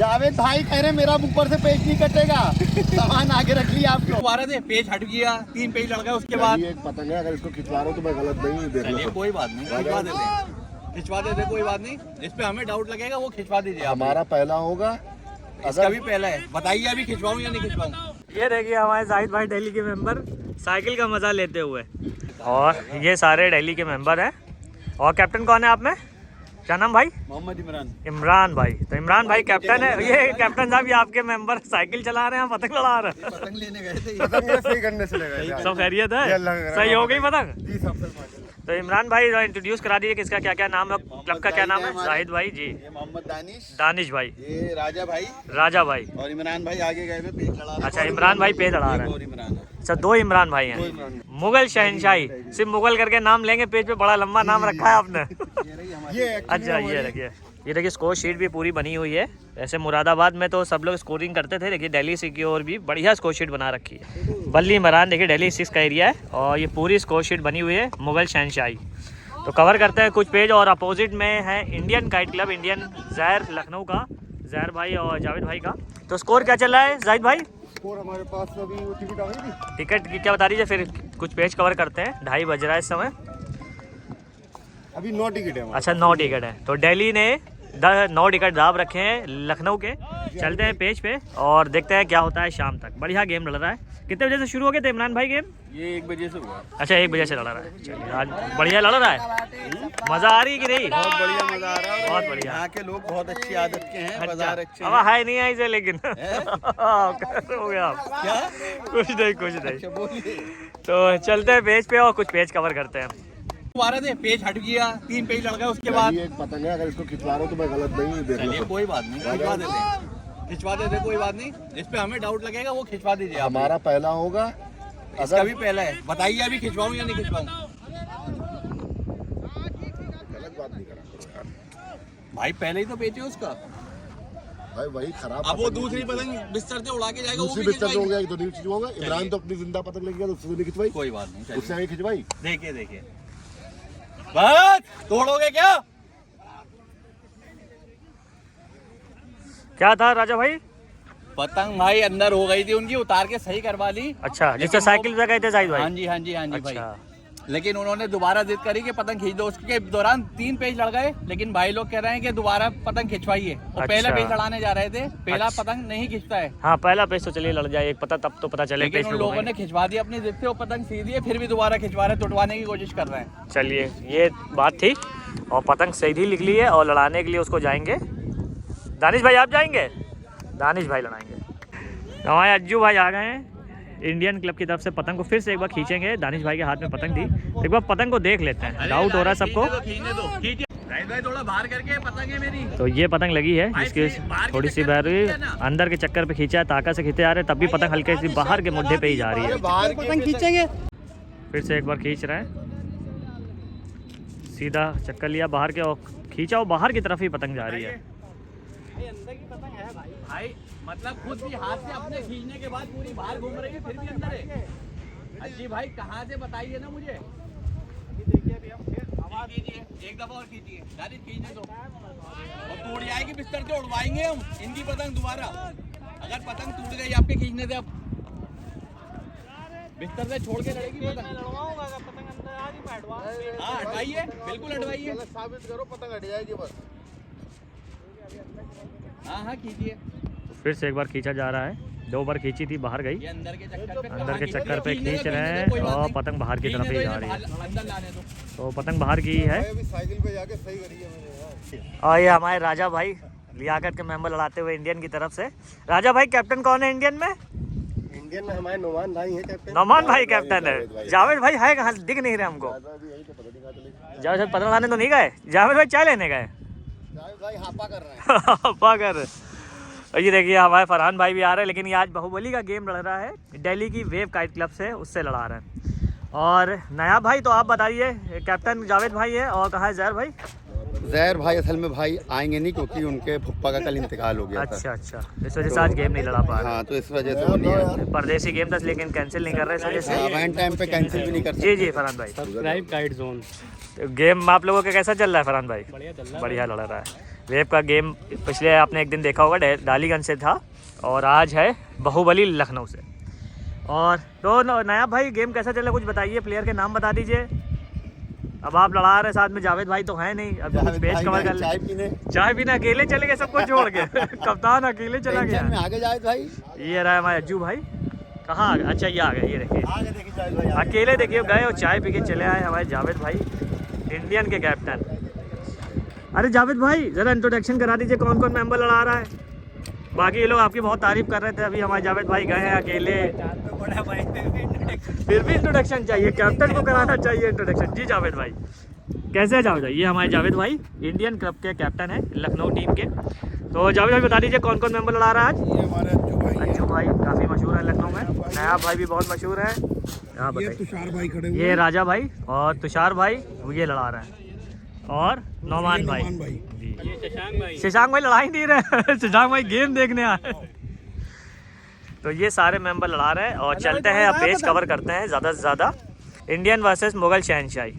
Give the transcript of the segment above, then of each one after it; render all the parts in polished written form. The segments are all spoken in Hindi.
जावेद भाई कह रहे मेरा ऊपर से पेज नहीं कटेगा। सामान आगे रख लिया आप लोग। दोबारा से पेज हट गया, 3 पेज लड़ गए उसके बाद। ये एक पतंग है, अगर इसको खिंचवा रहा हूँ तो मैं गलत नहीं देख चलिए लो। कोई बात नहीं, खिंचवा देते कोई बात नहीं। जिस पे हमें डाउट लगेगा वो खिंचवा दीजिए आप। हमारा पहला होगा, इसका भी पहला है। बताइए अभी खिंचवाऊं या नहीं खिंचवाऊं। ये देखिए हमारे जाहिद भाई दिल्ली के मेंबर साइकिल का मजा लेते हुए, और ये सारे दिल्ली के मेंबर हैं। और कैप्टन कौन है आप में, क्या नाम भाई? मोहम्मद इमरान। इमरान भाई। तो इमरान भाई कैप्टन है। ये कैप्टन साहब ये आपके मेंबर साइकिल चला रहे हैं, पतंग लड़ा रहे हैं। पतंग लेने गए थे। पतंग सही करने से लगा। सब खैरियत है, सही हो गई पतंग? जी सब। तो इमरान भाई इंट्रोड्यूस करा दीजिए, किसका क्या क्या नाम है, क्लब का क्या नाम है? जाहिद भाई जी, ये मोहम्मद दानिश भाई, ये राजा भाई और इमरान भाई आगे गए हुए पेज लड़ा। अच्छा इमरान भाई पेज लड़ा रहे हैं। इमरान अच्छा 2 इमरान भाई हैं। मुगल शहनशाही, सिर्फ मुगल करके नाम लेंगे, पेज पे बड़ा लंबा नाम रखा है आपने। अच्छा ये देखिए स्कोर शीट भी पूरी बनी हुई है। ऐसे मुरादाबाद में तो सब लोग स्कोरिंग करते थे, देखिए दिल्ली से की और भी बढ़िया स्कोर शीट बना रखी है। बल्ली मरान देखिए दिल्ली 6 का एरिया है, और ये पूरी स्कोर शीट बनी हुई है मुगल शहनशाही। तो कवर करते हैं कुछ पेज, और अपोजिट में है इंडियन काइट क्लब, इंडियन जहर लखनऊ का, जहर भाई और जावेद भाई का। तो स्कोर क्या चल रहा है जाहिद भाई? स्कोर हमारे पास अभी वो टिकट आ गई थी। टिकट की क्या बता दीजिए, फिर कुछ पेज कवर करते हैं। 2:30 बज रहा है इस समय। अभी 9 टिकट है। अच्छा 9 टिकट है। तो दिल्ली ने 9 टिकट दाब रखे हैं लखनऊ के। चलते हैं पेज पे और देखते हैं क्या होता है शाम तक। बढ़िया गेम लड़ रहा है। कितने बजे से शुरू हो गए थे इमरान भाई गेम? ये 1 बजे से हुआ। अच्छा 1 बजे से लड़ रहा है। चलिए आज बढ़िया लड़ रहा है। मजा आ रही है कि नहीं? बहुत बढ़िया मजा आ रहा है। बहुत बढ़िया। यहाँ के लोग बहुत अच्छी आदत के हैं, बाजार अच्छे अब है नहीं आई से, लेकिन हो गया आप क्या? कुछ नहीं। अच्छा बोलिए। तो चलते हैं पेज पे और कुछ पेज कवर करते हैं। दोबारा से पेज हट गया, 3 पेज लड़ गए उसके बाद। ये एक पतंग है, अगर इसको खिंचवा रहा हूँ तो मैं गलत नहीं देख चलिए लो। कोई बात नहीं, खिंचवा देते कोई बात नहीं। जिस पे हमें डाउट लगेगा वो खिंचवा दीजिए आप। हमारा पहला होगा, इसका भी पहला है। बताइए अभी खिंचवाऊं या नहीं खिंचवाऊं। गलत बात नहीं करा भाई पहले ही तो पेज है उसका। भाई वही खराब। अब वो दूसरी पतंग बिस्तर से उड़ा के जाएगा, वो दूसरी भी बिस्तर से हो खिंचवाएंगे। गया तो नहीं खिंचवाऊंगा। इमरान तो अपनी जिंदा पतंग लेके गया तो उससे नहीं खिंचवाई। कोई बात नहीं, उससे आगे खिंचवाई। देखिए बस तोड़ोगे क्या? क्या था राजा भाई? पतंग भाई अंदर हो गई थी उनकी, उतार के सही करवा ली। अच्छा जिससे साइकिल पे गए थे जाहिद भाई? हाँ जी भाई। अच्छा लेकिन उन्होंने दोबारा जिद करी कि पतंग खींच दो। उसके दौरान 3 पेज लड़ गए, लेकिन भाई लोग कह रहे हैं कि दोबारा पतंग खिंचवाइए। और पहला अच्छा। पेज लड़ाने जा रहे थे। पहला अच्छा। पतंग नहीं खिंचता है। हाँ पहला पेज तो चलिए लड़ जाए, एक पता तब तो पता चले लेकिन पेज उन पे लोगों ने घूमेंगे। खिंचवा दी अपनी जिद से, वो पतंग सीधी है, फिर भी दोबारा खिंचवा रहे, टुटवाने की कोशिश कर रहे हैं। चलिए ये बात थी। और पतंग सीधी लिख ली है, और लड़ाने के लिए उसको जाएंगे। दानिश भाई आप जाएंगे? दानिश भाई लड़ाएंगे। हमारे अज्जू भाई आ गए हैं इंडियन क्लब की तरफ से। पतंग को फिर से एक बार खींचेंगे। दानिश भाई के हाथ में पतंग थी, एक बार पतंग को देख लेते हैं। डाउट हो रहा है सबको। भाई थोड़ा बाहर करके पतंग है मेरी। तो ये पतंग लगी है जिसकी थोड़ी सी बाहर अंदर के चक्कर पे खींचा है, ताकत से खींचे आ रहे, तब भी पतंग हल्के सी बाहर के मुद्दे पे ही जा रही है। बाहर पतंग खींचेंगे। फिर से एक बार खींच रहे हैं, सीधा चक्कर लिया बाहर के और खींचा, और बाहर की तरफ ही पतंग जा रही है। अंदर की पतंग है भाई मतलब खुद भी हाथ से अपने खींचने के बाद पूरी बाहर घूम रही है, फिर भी अंदर है। अजी भाई कहाँ से बताइए ना मुझे। कीजिए एक दफा और कीजिए, डायरेक्ट खींचने दो और टूट जाएगी बिस्तर से, उड़वाएंगे हम इनकी पतंग दोबारा। अगर पतंग टूट गई आपके खींचने से, अब बिस्तर से छोड़ के लड़ेगी पतंग। हाँ हटवाइए, बिल्कुल हटवाइए। साबित करो पतंग हट जाएगी बस। हाँ कीजिए। फिर से एक बार खींचा जा रहा है, 2 बार खींची थी, बाहर गई। अंदर के चक्कर पे खींच रहे हैं और पतंग बाहर की तरफ ही जा रही है। अंदर लाने दो। तो पतंग बाहर की ही है। अभी साइकिल पे जाके सही करी है मैंने। और ये हमारे राजा भाई लियाकत के मेंबर लड़ाते हुए इंडियन की तरफ से। राजा भाई कैप्टन कौन है इंडियन में? इंडियन में हमारे नोमान भाई है कैप्टन। नोमान भाई कैप्टन है। जावेद भाई है कहाँ, दिख नहीं रहे हमको। जावेद भाई पतंग लाने तो नहीं गए? जावेद भाई चाय लेने गए? भाई हापा कर रहे हैं। हापा कर। और ये देखिए हमारे फरहान भाई भी आ रहे हैं, लेकिन ये आज बाहुबली का गेम लड़ रहा है दिल्ली की वेव काइट क्लब से, उससे लड़ा रहे हैं। और नया भाई तो आप बताइए, कैप्टन जावेद भाई है, और कहाँ है जहर भाई? जहर भाई असल में भाई आएंगे नहीं, क्योंकि उनके फुप्पा का कल इंतकाल हो गया था। अच्छा इस वजह से आज गेम नहीं लड़ा पा रहे। हाँ तो इस वजह से वो नहीं आए। परदेसी गेम था लेकिन कैंसिल नहीं कर रहे इस वजह से। वैन टाइम पे कैंसिल भी नहीं कर सकते। जी फरहान भाई। Subscribe guide zone. तो गेम आप लोगों का कैसा चल रहा है फरहान भाई? बढ़िया लड़ रहा है। वेब का गेम पिछले आपने एक दिन देखा होगा, डालीगंज से था और आज है बाहुबली लखनऊ से। और तो नया भाई गेम कैसा चला कुछ बताइए, प्लेयर के नाम बता दीजिए। अब आप लड़ा रहे साथ में जावेद भाई तो है नहीं, अब कुछ पेज कवर कर चाय पीने अकेले चले गए सबको छोड़ के कप्तान अकेले चला गया। आगे जावेद भाई, ये रहा हमारे अज्जू भाई, कहाँ आ गए? अच्छा ये आ गए, ये देखिए अकेले देखिए गए और चाय पी के चले आए हमारे जावेद भाई, इंडियन के कैप्टन। अरे जावेद भाई ज़रा इंट्रोडक्शन करा दीजिए, कौन कौन मेंबर लड़ा रहा है। बाकी ये लोग आपकी बहुत तारीफ कर रहे थे, अभी हमारे जावेद भाई गए हैं अकेले, फिर भी इंट्रोडक्शन चाहिए, कैप्टन को कराना चाहिए इंट्रोडक्शन। जी जावेद भाई कैसे है जावेद भाई? ये हमारे जावेद भाई इंडियन क्लब के कैप्टन है लखनऊ टीम के। तो जावेद भाई बता दीजिए कौन कौन मेंबर लड़ा रहा है आज? ये हमारे अज्जू भाई काफ़ी मशहूर है लखनऊ में, नया भाई भी बहुत मशहूर है। हाँ बताइए। तुषार भाई खड़े हुए, ये राजा भाई और तुषार भाई ये लड़ा रहे हैं, और नौमान भाई, शशांक भाई लड़ाई नहीं रहे शशांक भाई गेम देखने आए। तो ये सारे मेंबर लड़ा रहे हैं और चलते हैं अब पेज कवर करते हैं ज़्यादा से ज़्यादा इंडियन वर्सेस मुगल शहनशाही।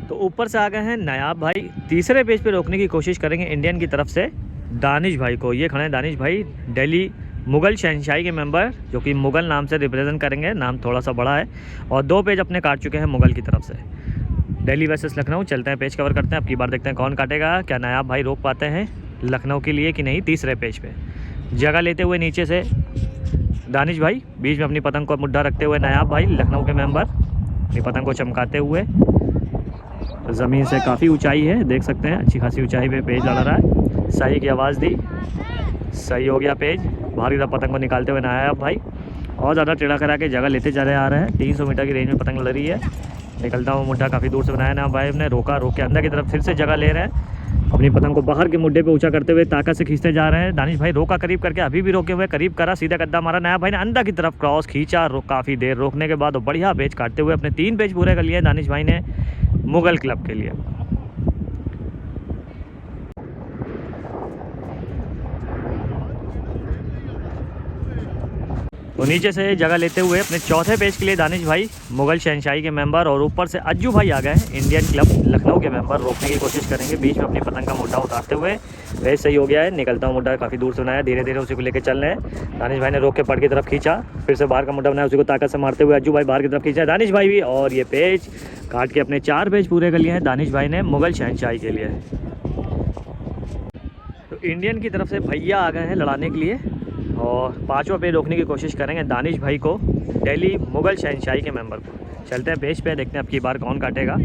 तो ऊपर से आ गए हैं नायाब भाई, तीसरे पेज पे रोकने की कोशिश करेंगे इंडियन की तरफ से दानिश भाई को। ये खड़े हैं दानिश भाई, दिल्ली मुगल शहनशाही के मेंबर, जो कि मुगल नाम से रिप्रेजेंट करेंगे, नाम थोड़ा सा बड़ा है। और 2 पेज अपने काट चुके हैं मुगल की तरफ से। दिल्ली वर्सेस लखनऊ, चलते हैं पेज कवर करते हैं। अब की बार देखते हैं कौन काटेगा, क्या नायाब भाई रोक पाते हैं लखनऊ के लिए कि नहीं। तीसरे पेज पे जगह लेते हुए नीचे से दानिश भाई, बीच में अपनी पतंग को मुड्ढा रखते हुए नायाब भाई लखनऊ के मेंबर, अपनी पतंग को चमकाते हुए। तो ज़मीन से काफ़ी ऊंचाई है, देख सकते हैं अच्छी खासी ऊंचाई पे पेज लड़ा रहा है। सही की आवाज़ दी, सही हो गया पेज। बाहर की तरफ पतंग को निकालते हुए नायाब भाई और ज़्यादा टेढ़ा करा के जगह लेते चले आ रहे हैं। 300 मीटर की रेंज में पतंग लड़ रही है। निकलता हुआ मुड्ढा काफ़ी दूर से बनाया ना भाई ने, रोका, रोक के अंदर की तरफ फिर से जगह ले रहे हैं। अपनी पतंग को बाहर के मुड्ढे पे ऊंचा करते हुए ताकत से खींचते जा रहे हैं। दानिश भाई रोका करीब करके, अभी भी रोके हुए, करीब करा, सीधा कद्दा मारा। नायाब भाई ने अंदर की तरफ क्रॉस खींचा, काफ़ी देर रोकने के बाद बढ़िया पेज काटते हुए अपने 3 पेज पूरे कर लिए दानिश भाई ने मुगल क्लब के लिए। तो नीचे से जगह लेते हुए अपने चौथे पेज के लिए दानिश भाई मुगल शहनशाही के मेंबर, और ऊपर से अज्जू भाई आ गए हैं इंडियन क्लब लखनऊ के मेंबर। रोकने की कोशिश करेंगे, बीच में अपनी पतंग का मुड्ढा उतारते हुए। पेज सही हो गया है, निकलता हुआ मुड्ढा काफ़ी दूर से बनाया, धीरे धीरे उसी को लेकर चल रहे हैं। दानिश भाई ने रोक के पड़ की तरफ खींचा, फिर से बाहर का मुड्ढा बनाया, उसी को ताकत से मारते हुए अज्जू भाई बाहर की तरफ खींचा दानिश भाई भी, और ये पेज काट के अपने 4 पेज पूरे कर लिए हैं दानिश भाई ने मुगल शहनशाही के लिए। तो इंडियन की तरफ से भैया आ गए हैं लड़ाने के लिए और 5वां पेज रोकने की कोशिश करेंगे दानिश भाई को, दिल्ली मुगल शहनशाही के मेंबर को। चलते हैं पेज पे, देखते हैं अब की बार कौन काटेगा।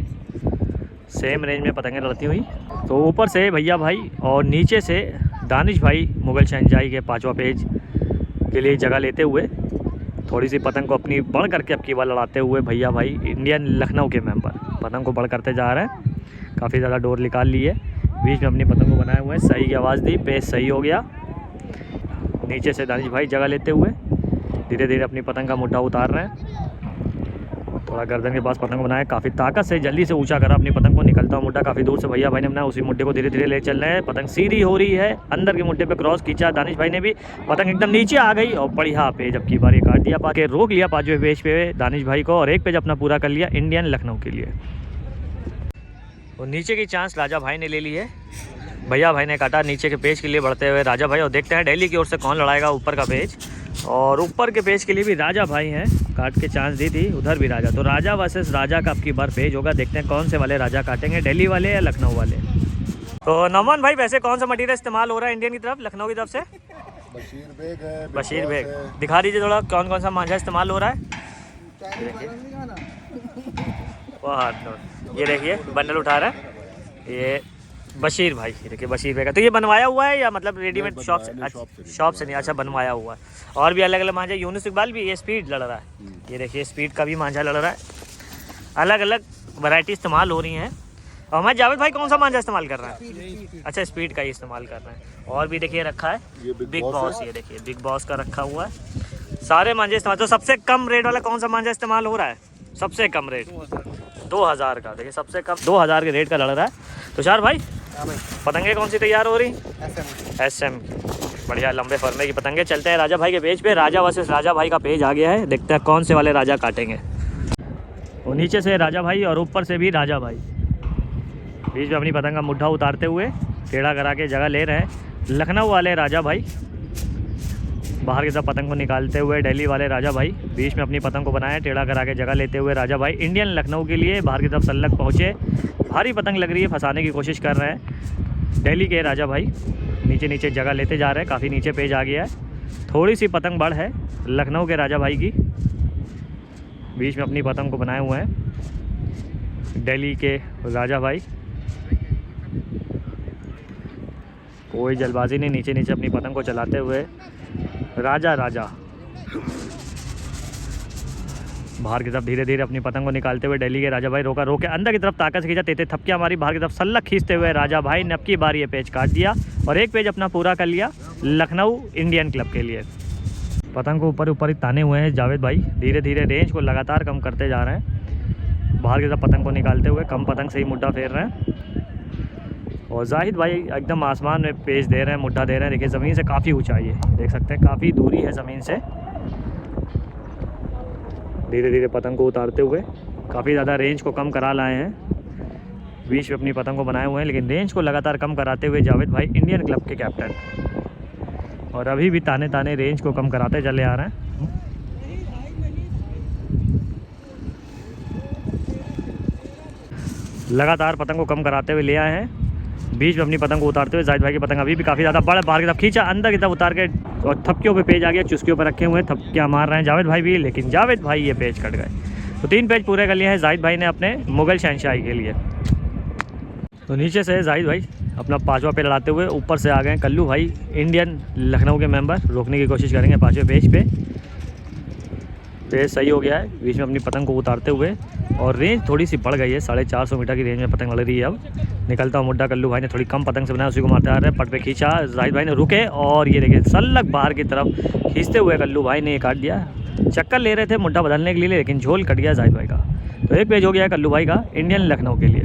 सेम रेंज में पतंगें लड़ती हुई। तो ऊपर से भैया भाई और नीचे से दानिश भाई मुगल शहनशाही के 5वां पेज के लिए जगह लेते हुए थोड़ी सी पतंग को अपनी बढ़ करके अब की बार लड़ाते हुए भैया भाई इंडियन लखनऊ के मेंबर पतंग को बढ़ करते जा रहे हैं। काफ़ी ज़्यादा डोर निकाल ली है, बीच में अपनी पतंग को बनाए हुए। सही की आवाज़ दी, पेज सही हो गया। नीचे से दानिश भाई जगह लेते हुए धीरे धीरे अपनी पतंग का मुड्ढा उतार रहे हैं। थोड़ा गर्दन के पास पतंग बनाया, काफ़ी ताकत से जल्दी से ऊंचा करा अपनी पतंग को। निकलता हुआ मुड्ढा काफ़ी दूर से भैया भाई ने बनाया, उसी मुड्ढे को धीरे धीरे ले चल रहे हैं। पतंग सीधी हो रही है, अंदर के मुड्ढे पे क्रॉस खींचा दानिश भाई ने भी, पतंग एकदम नीचे आ गई और बढ़िया पेज अब की बार ये काट दिया, पाके रोक लिया 5वें पेज पे दानिश भाई को, और 1 पेज अपना पूरा कर लिया इंडियन लखनऊ के लिए। और नीचे की चांस राजा भाई ने ले ली है, भैया भाई ने काटा नीचे के पेज के लिए बढ़ते हुए राजा भाई। और देखते हैं दिल्ली की ओर से कौन लड़ाएगा ऊपर का पेज, और ऊपर के पेज के लिए भी राजा भाई हैं, काट के चांस दी थी, उधर भी राजा। तो राजा वर्सेस राजा का अब की बार पेज होगा, देखते हैं कौन से वाले राजा काटेंगे, दिल्ली वाले या लखनऊ वाले। तो नमन भाई वैसे कौन सा मटीरियल इस्तेमाल हो रहा है इंडियन की तरफ, लखनऊ की तरफ से? बशीर बेग है, बशीर बेग, दिखा दीजिए थोड़ा कौन कौन सा मांझा इस्तेमाल हो रहा है। ये देखिए बंडल उठा रहा है ये बशीर भाई, ये देखिए बशीर भाई का। तो ये बनवाया हुआ है या मतलब रेडीमेड शॉप से? शॉप से नहीं, अच्छा बनवाया हुआ है। और भी अलग अलग मांझा, यूनुस इकबाल भी, ये स्पीड लड़ रहा है, ये देखिए स्पीड का भी मांझा लड़ रहा है। अलग अलग वैरायटी इस्तेमाल हो रही हैं। और हमारे जावेद भाई कौन सा मांझा इस्तेमाल कर रहा है? अच्छा स्पीड का ही इस्तेमाल कर रहे हैं। और भी देखिए रखा है बिग बॉस, ये देखिए बिग बॉस का रखा हुआ है। सारे मांझे इस्तेमाल। तो सबसे कम रेट वाला कौन सा मांझा इस्तेमाल हो रहा है? सबसे कम रेट 2000 का, देखिए सबसे कम 2000 के रेट का लड़ रहा है। तुषार भाई पतंगे कौन सी तैयार हो रही? SM बढ़िया लंबे फरमे की पतंगे। चलते हैं राजा भाई के पेज पे, राजा वर्सेस राजा भाई का पेज आ गया है, देखते हैं कौन से वाले राजा काटेंगे। और नीचे से राजा भाई और ऊपर से भी राजा भाई, बीच में अपनी पतंग का मुड्ढा उतारते हुए टेढ़ा करा के जगह ले रहे हैं लखनऊ वाले राजा भाई। बाहर की तरफ पतंग को निकालते हुए दिल्ली वाले राजा भाई बीच में अपनी पतंग को बनाए टेढ़ा करा के जगह लेते हुए राजा भाई इंडियन लखनऊ के लिए बाहर की तरफ सल्लग पहुँचे। भारी पतंग लग रही है, फंसाने की कोशिश कर रहे हैं दिल्ली के राजा भाई। नीचे नीचे जगह लेते जा रहे हैं, काफ़ी नीचे पेज आ गया है। थोड़ी सी पतंग बढ़ है लखनऊ के राजा भाई की। बीच में अपनी पतंग को बनाए हुए हैं दिल्ली के राजा भाई। कोई जल्दबाजी नहीं, नीचे नीचे अपनी पतंग को चलाते हुए राजा बाहर की तरफ धीरे धीरे अपनी पतंग को निकालते हुए दिल्ली के राजा भाई रोके अंदर की तरफ ताकत से खींचा, तेते थपकियां मारी, बाहर की तरफ सल्लग खींचते हुए राजा भाई ने अब की बार ये पेज काट दिया और एक पेज अपना पूरा कर लिया लखनऊ इंडियन क्लब के लिए। पतंग को ऊपर ही ताने हुए हैं जावेद भाई, धीरे धीरे रेंज को लगातार कम करते जा रहे हैं। बाहर की तरफ पतंग को निकालते हुए कम पतंग से ही मुड्ढा फेर रहे हैं और जाहिद भाई एकदम आसमान में पेज दे रहे हैं, मुड्ढा दे रहे हैं। देखिए ज़मीन से काफ़ी ऊंचाई है, देख सकते हैं काफ़ी दूरी है ज़मीन से। धीरे धीरे पतंग को उतारते हुए काफ़ी ज़्यादा रेंज को कम करा लाए हैं। बीच में अपनी पतंग को बनाए हुए हैं लेकिन रेंज को लगातार कम कराते हुए जावेद भाई इंडियन क्लब के कैप्टन, और अभी भी ताने ताने रेंज को कम कराते चले आ रहे हैं। लगातार पतंग को कम कराते हुए ले आए हैं। बीच में अपनी पतंग को उतारते हुए जाहिद भाई की पतंग अभी भी काफ़ी ज़्यादा बड़ा, बाहर की तरफ खींचा, अंदर की तरफ उतार के और थपकियों पे पेज आ गया, चुस्कियों पर रखे हुए थपकियाँ मार रहे हैं जावेद भाई भी, लेकिन जावेद भाई ये पेज कट गए। तो 3 पेज पूरे कर लिए हैं जाहिद भाई ने अपने मुगल शहनशाही के लिए। तो नीचे से जाहिद भाई अपना 5वां पेज लड़ाते हुए ऊपर से आ गए कल्लू भाई इंडियन लखनऊ के मेंबर, रोकने की कोशिश करेंगे 5वें पेज पे। पेज सही हो गया है, बीच में अपनी पतंग को उतारते हुए और रेंज थोड़ी सी बढ़ गई है, 450 मीटर की रेंज में पतंग लग रही है। अब निकलता हुआ मुड्ढा कल्लू भाई ने थोड़ी कम पतंग से बनाया, उसी को मारते आ रहे हैं, पट पे खींचा, जाहिद भाई ने रुके और ये देखिए सल्लग बाहर की तरफ खींचते हुए कल्लू भाई ने काट दिया। चक्कर ले रहे थे मुड्ढा बदलने के लिए लेकिन झोल कट गया जाहिद भाई का। तो एक पेज हो गया कल्लू भाई का इंडियन लखनऊ के लिए।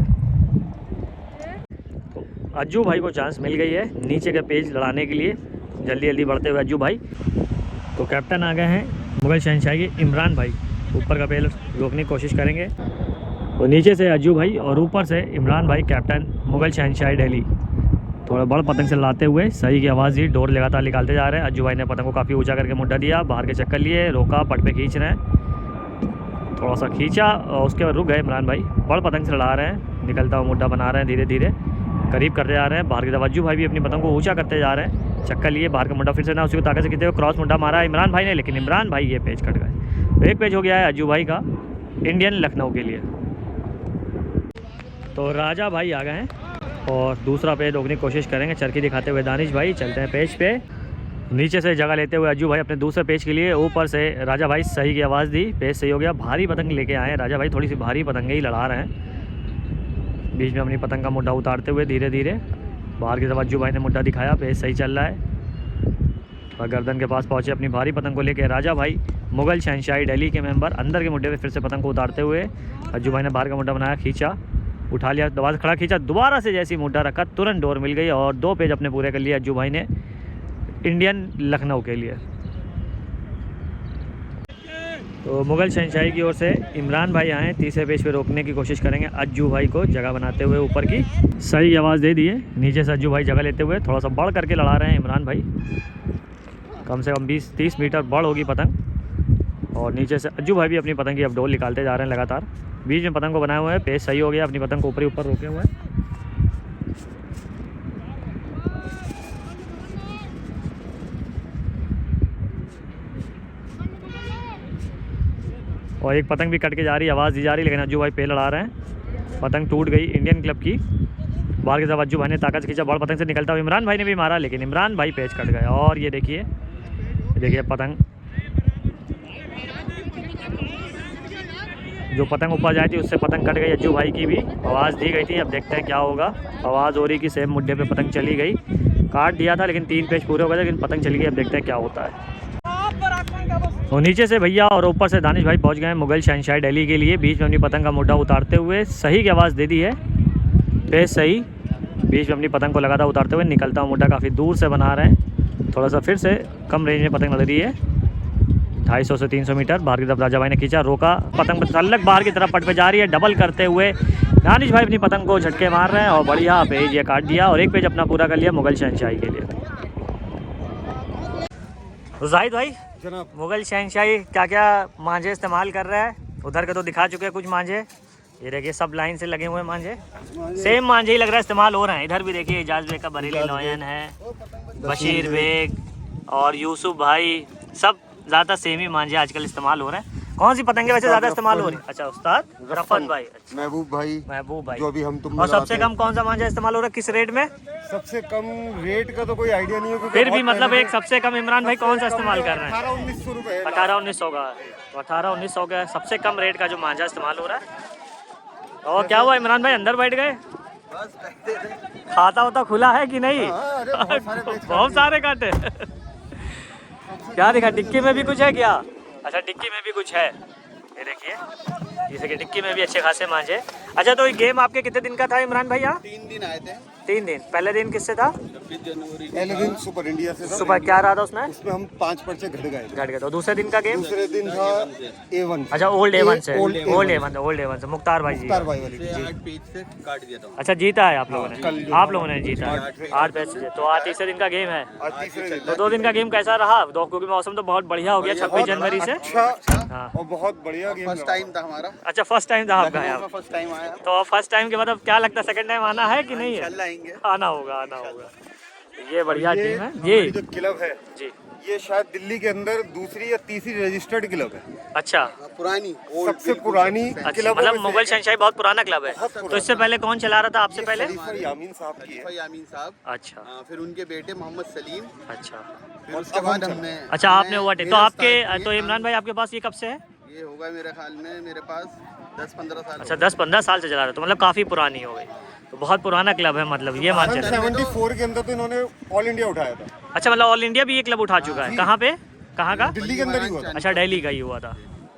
तो अज्जू भाई को चांस मिल गई है नीचे के पेज लड़ाने के लिए, जल्दी जल्दी बढ़ते हुए अज्जू भाई। तो कैप्टन आ गए हैं मुगल शहनशाही के इमरान भाई, ऊपर का पेज रोकने की कोशिश करेंगे। तो नीचे से अज्जू भाई और ऊपर से इमरान भाई कैप्टन मुगल शहनशाही दिल्ली। थोड़ा बड़ पतंग से लाते हुए सही की आवाज़ दी, डोर लगातार निकालते जा रहे हैं। अज्जू भाई ने पतंग को काफ़ी ऊंचा करके मुड्ढा दिया, बाहर के चक्कर लिए, रोका, पट पे खींच रहे हैं, थोड़ा सा खींचा और उसके बाद रुक गए इमरान भाई। बड़ पतंग से लड़ा रहे हैं, निकलता हुआ मुड्ढा बना रहे हैं, धीरे धीरे करीब करते जा रहे हैं। बाहर की तरफ अज्जू भाई भी अपनी पतंग को ऊँचा करते जा रहे हैं, चक्कर लिए, बाहर का मुड्ढा फिर से ना उसी को ताकत से खींचते हुए क्रॉस मुड्ढा मारा इमरान भाई ने, लेकिन इमरान भाई ये पेज कट गए। तो एक पेज हो गया है अज्जू भाई का इंडियन लखनऊ के लिए। तो राजा भाई आ गए हैं और दूसरा पेज रोकने की कोशिश करेंगे, चरखी दिखाते हुए दानिश भाई चलते हैं पेज पे। नीचे से जगह लेते हुए अज्जू भाई अपने दूसरे पेज के लिए, ऊपर से राजा भाई सही की आवाज़ दी, पेज सही हो गया। भारी पतंग लेके आए हैं राजा भाई, थोड़ी सी भारी पतंगें ही लड़ा रहे हैं। बीच में अपनी पतंग का मुड्ढा उतारते हुए धीरे धीरे बाहर की तरफ अज्जू भाई ने मुड्ढा दिखाया, पेज सही चल रहा है और गर्दन के पास पहुँचे अपनी भारी पतंग को लेकर राजा भाई मुगल शहनशाही दिल्ली के मेंबर। अंदर के मुड्ढे पे फिर से पतंग को उतारते हुए अज्जू भाई ने बाहर का मुड्ढा बनाया, खींचा, उठा लिया, दोबारा खड़ा खींचा, दोबारा से जैसी मुड्ढा रखा तुरंत डोर मिल गई और 2 पेज अपने पूरे कर लिए अज्जू भाई ने इंडियन लखनऊ के लिए। तो मुगल शहनशाही की ओर से इमरान भाई आए, तीसरे पेज पे रोकने की कोशिश करेंगे अज्जू भाई को, जगह बनाते हुए ऊपर की सही आवाज़ दे दिए। नीचे से अज्जू भाई जगह लेते हुए थोड़ा सा बढ़ करके लड़ा रहे हैं इमरान भाई, कम से कम 20-30 मीटर बढ़ होगी पतंग। और नीचे से अज्जू भाई भी अपनी पतंग की अब डोल निकालते जा रहे हैं लगातार। बीच में पतंग को बनाए हुए हैं, पेज सही हो गया, अपनी पतंग को ऊपर ही ऊपर रोके हुए हैं। और एक पतंग भी कट के जा रही है, आवाज़ दी जा रही है, लेकिन अज्जू भाई पे लड़ा रहे हैं। पतंग टूट गई इंडियन क्लब की। बाहर की तरफ अज्जू भाई ने ताकत से खींचा, बड़ पतंग से निकलता हुआ इमरान भाई ने भी मारा, लेकिन इमरान भाई पेज कट गया। और ये देखिए पतंग, जो पतंग ऊपर जाती थी उससे पतंग कट गई अज्जू भाई की भी। आवाज़ दी गई थी, अब देखते हैं क्या होगा। आवाज़ हो रही कि सेम मुड्ढे पे पतंग चली गई, काट दिया था लेकिन 3 पेज पूरे हो गए, लेकिन पतंग चली गई। अब देखते हैं क्या होता है। तो नीचे से भैया और ऊपर से दानिश भाई पहुंच गए हैं मुगल शहनशाही दिल्ली के लिए। बीच में अपनी पतंग का मुड्ढा उतारते हुए सही की आवाज़ दे दी है, पेज सही। बीच में अपनी पतंग को लगातार उतारते हुए निकलता हुआ मुड्ढा काफ़ी दूर से बना रहे हैं, थोड़ा सा फिर से कम रेंज में पतंग लग रही है, 250 से 300 मीटर। बाहर की तरफ राजा भाई ने खींचा, रोका, पतंग सल्लग बाहर की तरफ पट पे जा रही है, डबल करते हुए दानिश भाई अपनी पतंग को झटके मार रहे हैं और बढ़िया पेज ये काट दिया और एक पेज अपना पूरा कर लिया मुगल शहनशाही के लिए। तो जाहिद भाई जनाब मुगल शहनशाही क्या क्या मांझे इस्तेमाल कर रहा है? उधर के तो दिखा चुके हैं कुछ मांझे, ये देखिए सब लाइन से लगे हुए हैं मांझे, सेम मांझे ही लग रहा है इस्तेमाल हो रहे हैं। इधर भी देखिए एजाज बेग का बरेली नौयन है, बशीर बेग और यूसुफ भाई, सब ज़्यादा सेम ही मांझे आजकल इस्तेमाल हो रहे हैं। कौन सी पतंगे वैसे ज़्यादा इस्तेमाल हो रही है? अच्छा उस्ताद रफत भाई, अच्छा महबूब भाई जो अभी हम तुम और सबसे कम कौन सा मांझा इस्तेमाल हो रहा है, किस रेट में? सबसे कम रेट का तो कोई आइडिया नहीं है क्योंकि फिर भी बहुत मतलब पहले एक सबसे कम इमरान भाई कौन सा इस्तेमाल कर रहे हैं? 1800-1900 रुपए है। 1800-1900 का, तो 1800-1900 का सबसे कम रेट का जो मांझा इस्तेमाल हो रहा है। और क्या हुआ इमरान भाई, अंदर बैठ गए? खाता होता खुला है कि नहीं? अरे बहुत सारे काटे। क्या दिखा, डिक्की में भी कुछ है क्या? अच्छा डिक्की में भी कुछ है, ये देखिए जैसे कि डिक्की में भी अच्छे खासे मांझे। अच्छा तो ये गेम आपके कितने दिन का था इमरान भाई यहाँ? 3 दिन आए थे। 3 दिन। पहले दिन किससे था? 26 जनवरी। पहले दिन सुपर इंडिया से था। सुबह क्या रहा था उसमें? उसमें हम 5 पर्चे घट गए थे। घट गया। तो दूसरे दिन का गेम? दूसरे दिन था A1। अच्छा ओल्ड एवन से, ओल्ड ओल्ड एवन से मुख्तार भाई जी। मुख्तार भाई वाली। 8 पेज से काट दिया था। अच्छा जीता है आप लोगों कल ने? जो आप लोगों ने जीता है 8 मैच से। तो आज तीसरे दिन का गेम है। आज तीसरे दिन तो 2 दिन का गेम कैसा रहा? क्योंकि मौसम तो बहुत बढ़िया हो गया 26 जनवरी से। अच्छा हाँ। और बहुत बढ़िया गेम फर्स्ट टाइम था हमारा। अच्छा फर्स्ट टाइम था आपका यहाँ? फर्स्ट टाइम आया। तो फर्स्ट टाइम के बाद अब क्या लगता है सेकंड टाइम आना है कि नहीं है? इंशाल्लाह आएंगे। आना होगा, आना होगा। ये बढ़िया ये टीम है हमारी जी जो क्लब है जी। ये शायद दिल्ली के अंदर दूसरी या तीसरी रजिस्टर्ड क्लब है। अच्छा पुरानी सबसे पुरानी अच्छा, क्लब मतलब मुगल शहनशाही बहुत पुराना क्लब है। बहुत तो इससे पहले कौन चला रहा था आपसे पहले? यामीन साहब की है। यामीन साहब, अच्छा फिर उनके बेटे मोहम्मद सलीम, अच्छा फिर उसके बाद हमने। अच्छा आपने हुआ तो आपके, तो इमरान भाई आपके पास ये कब से है? ये होगा मेरे ख्याल में मेरे पास 10-15 साल। अच्छा 10-15 साल से चला रहे हो, तो मतलब काफ़ी पुरानी हो गई। तो बहुत पुराना क्लब है मतलब, ये मान चले। 74 के अंदर तो इन्होंने ऑल इंडिया उठाया था। अच्छा मतलब ऑल इंडिया भी ये क्लब उठा चुका है। कहाँ पे, कहाँ का? दिल्ली के अंदर ही हुआ था। अच्छा दिल्ली का ही हुआ था।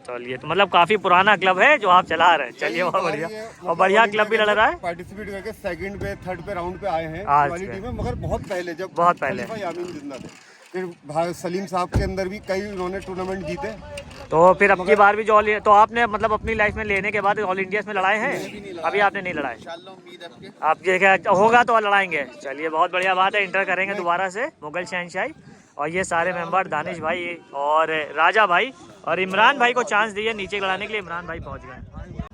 चलिए तो मतलब काफ़ी पुराना क्लब है जो आप चला रहे हैं। चलिए बहुत बढ़िया, और बढ़िया क्लब भी लड़ रहा है। पार्टिसिपेट करके सेकंड पे थर्ड पे राउंड पे आए हैं आज वाली के। टीम है, मगर बहुत पहले जब बहुत पहले। खलीफा यामीन जिंदा थे। फिर भाई सलीम साहब के अंदर भी कई उन्होंने टूर्नामेंट जीते। तो फिर अब की बार भी जो तो आपने मतलब अपनी लाइफ में लेने के बाद ऑल इंडिया में लड़ाए हैं? अभी आपने नहीं लड़ाए? इंशाल्लाह उम्मीद है आपके। आप ये क्या होगा तो लड़ाएंगे। चलिए बहुत बढ़िया बात है, इंटर करेंगे दोबारा से मुगल शहनशाही। और ये सारे मेंबर दानिश भाई और राजा भाई और इमरान भाई को चांस दिए नीचे लड़ाने के लिए, इमरान भाई पहुंच गए।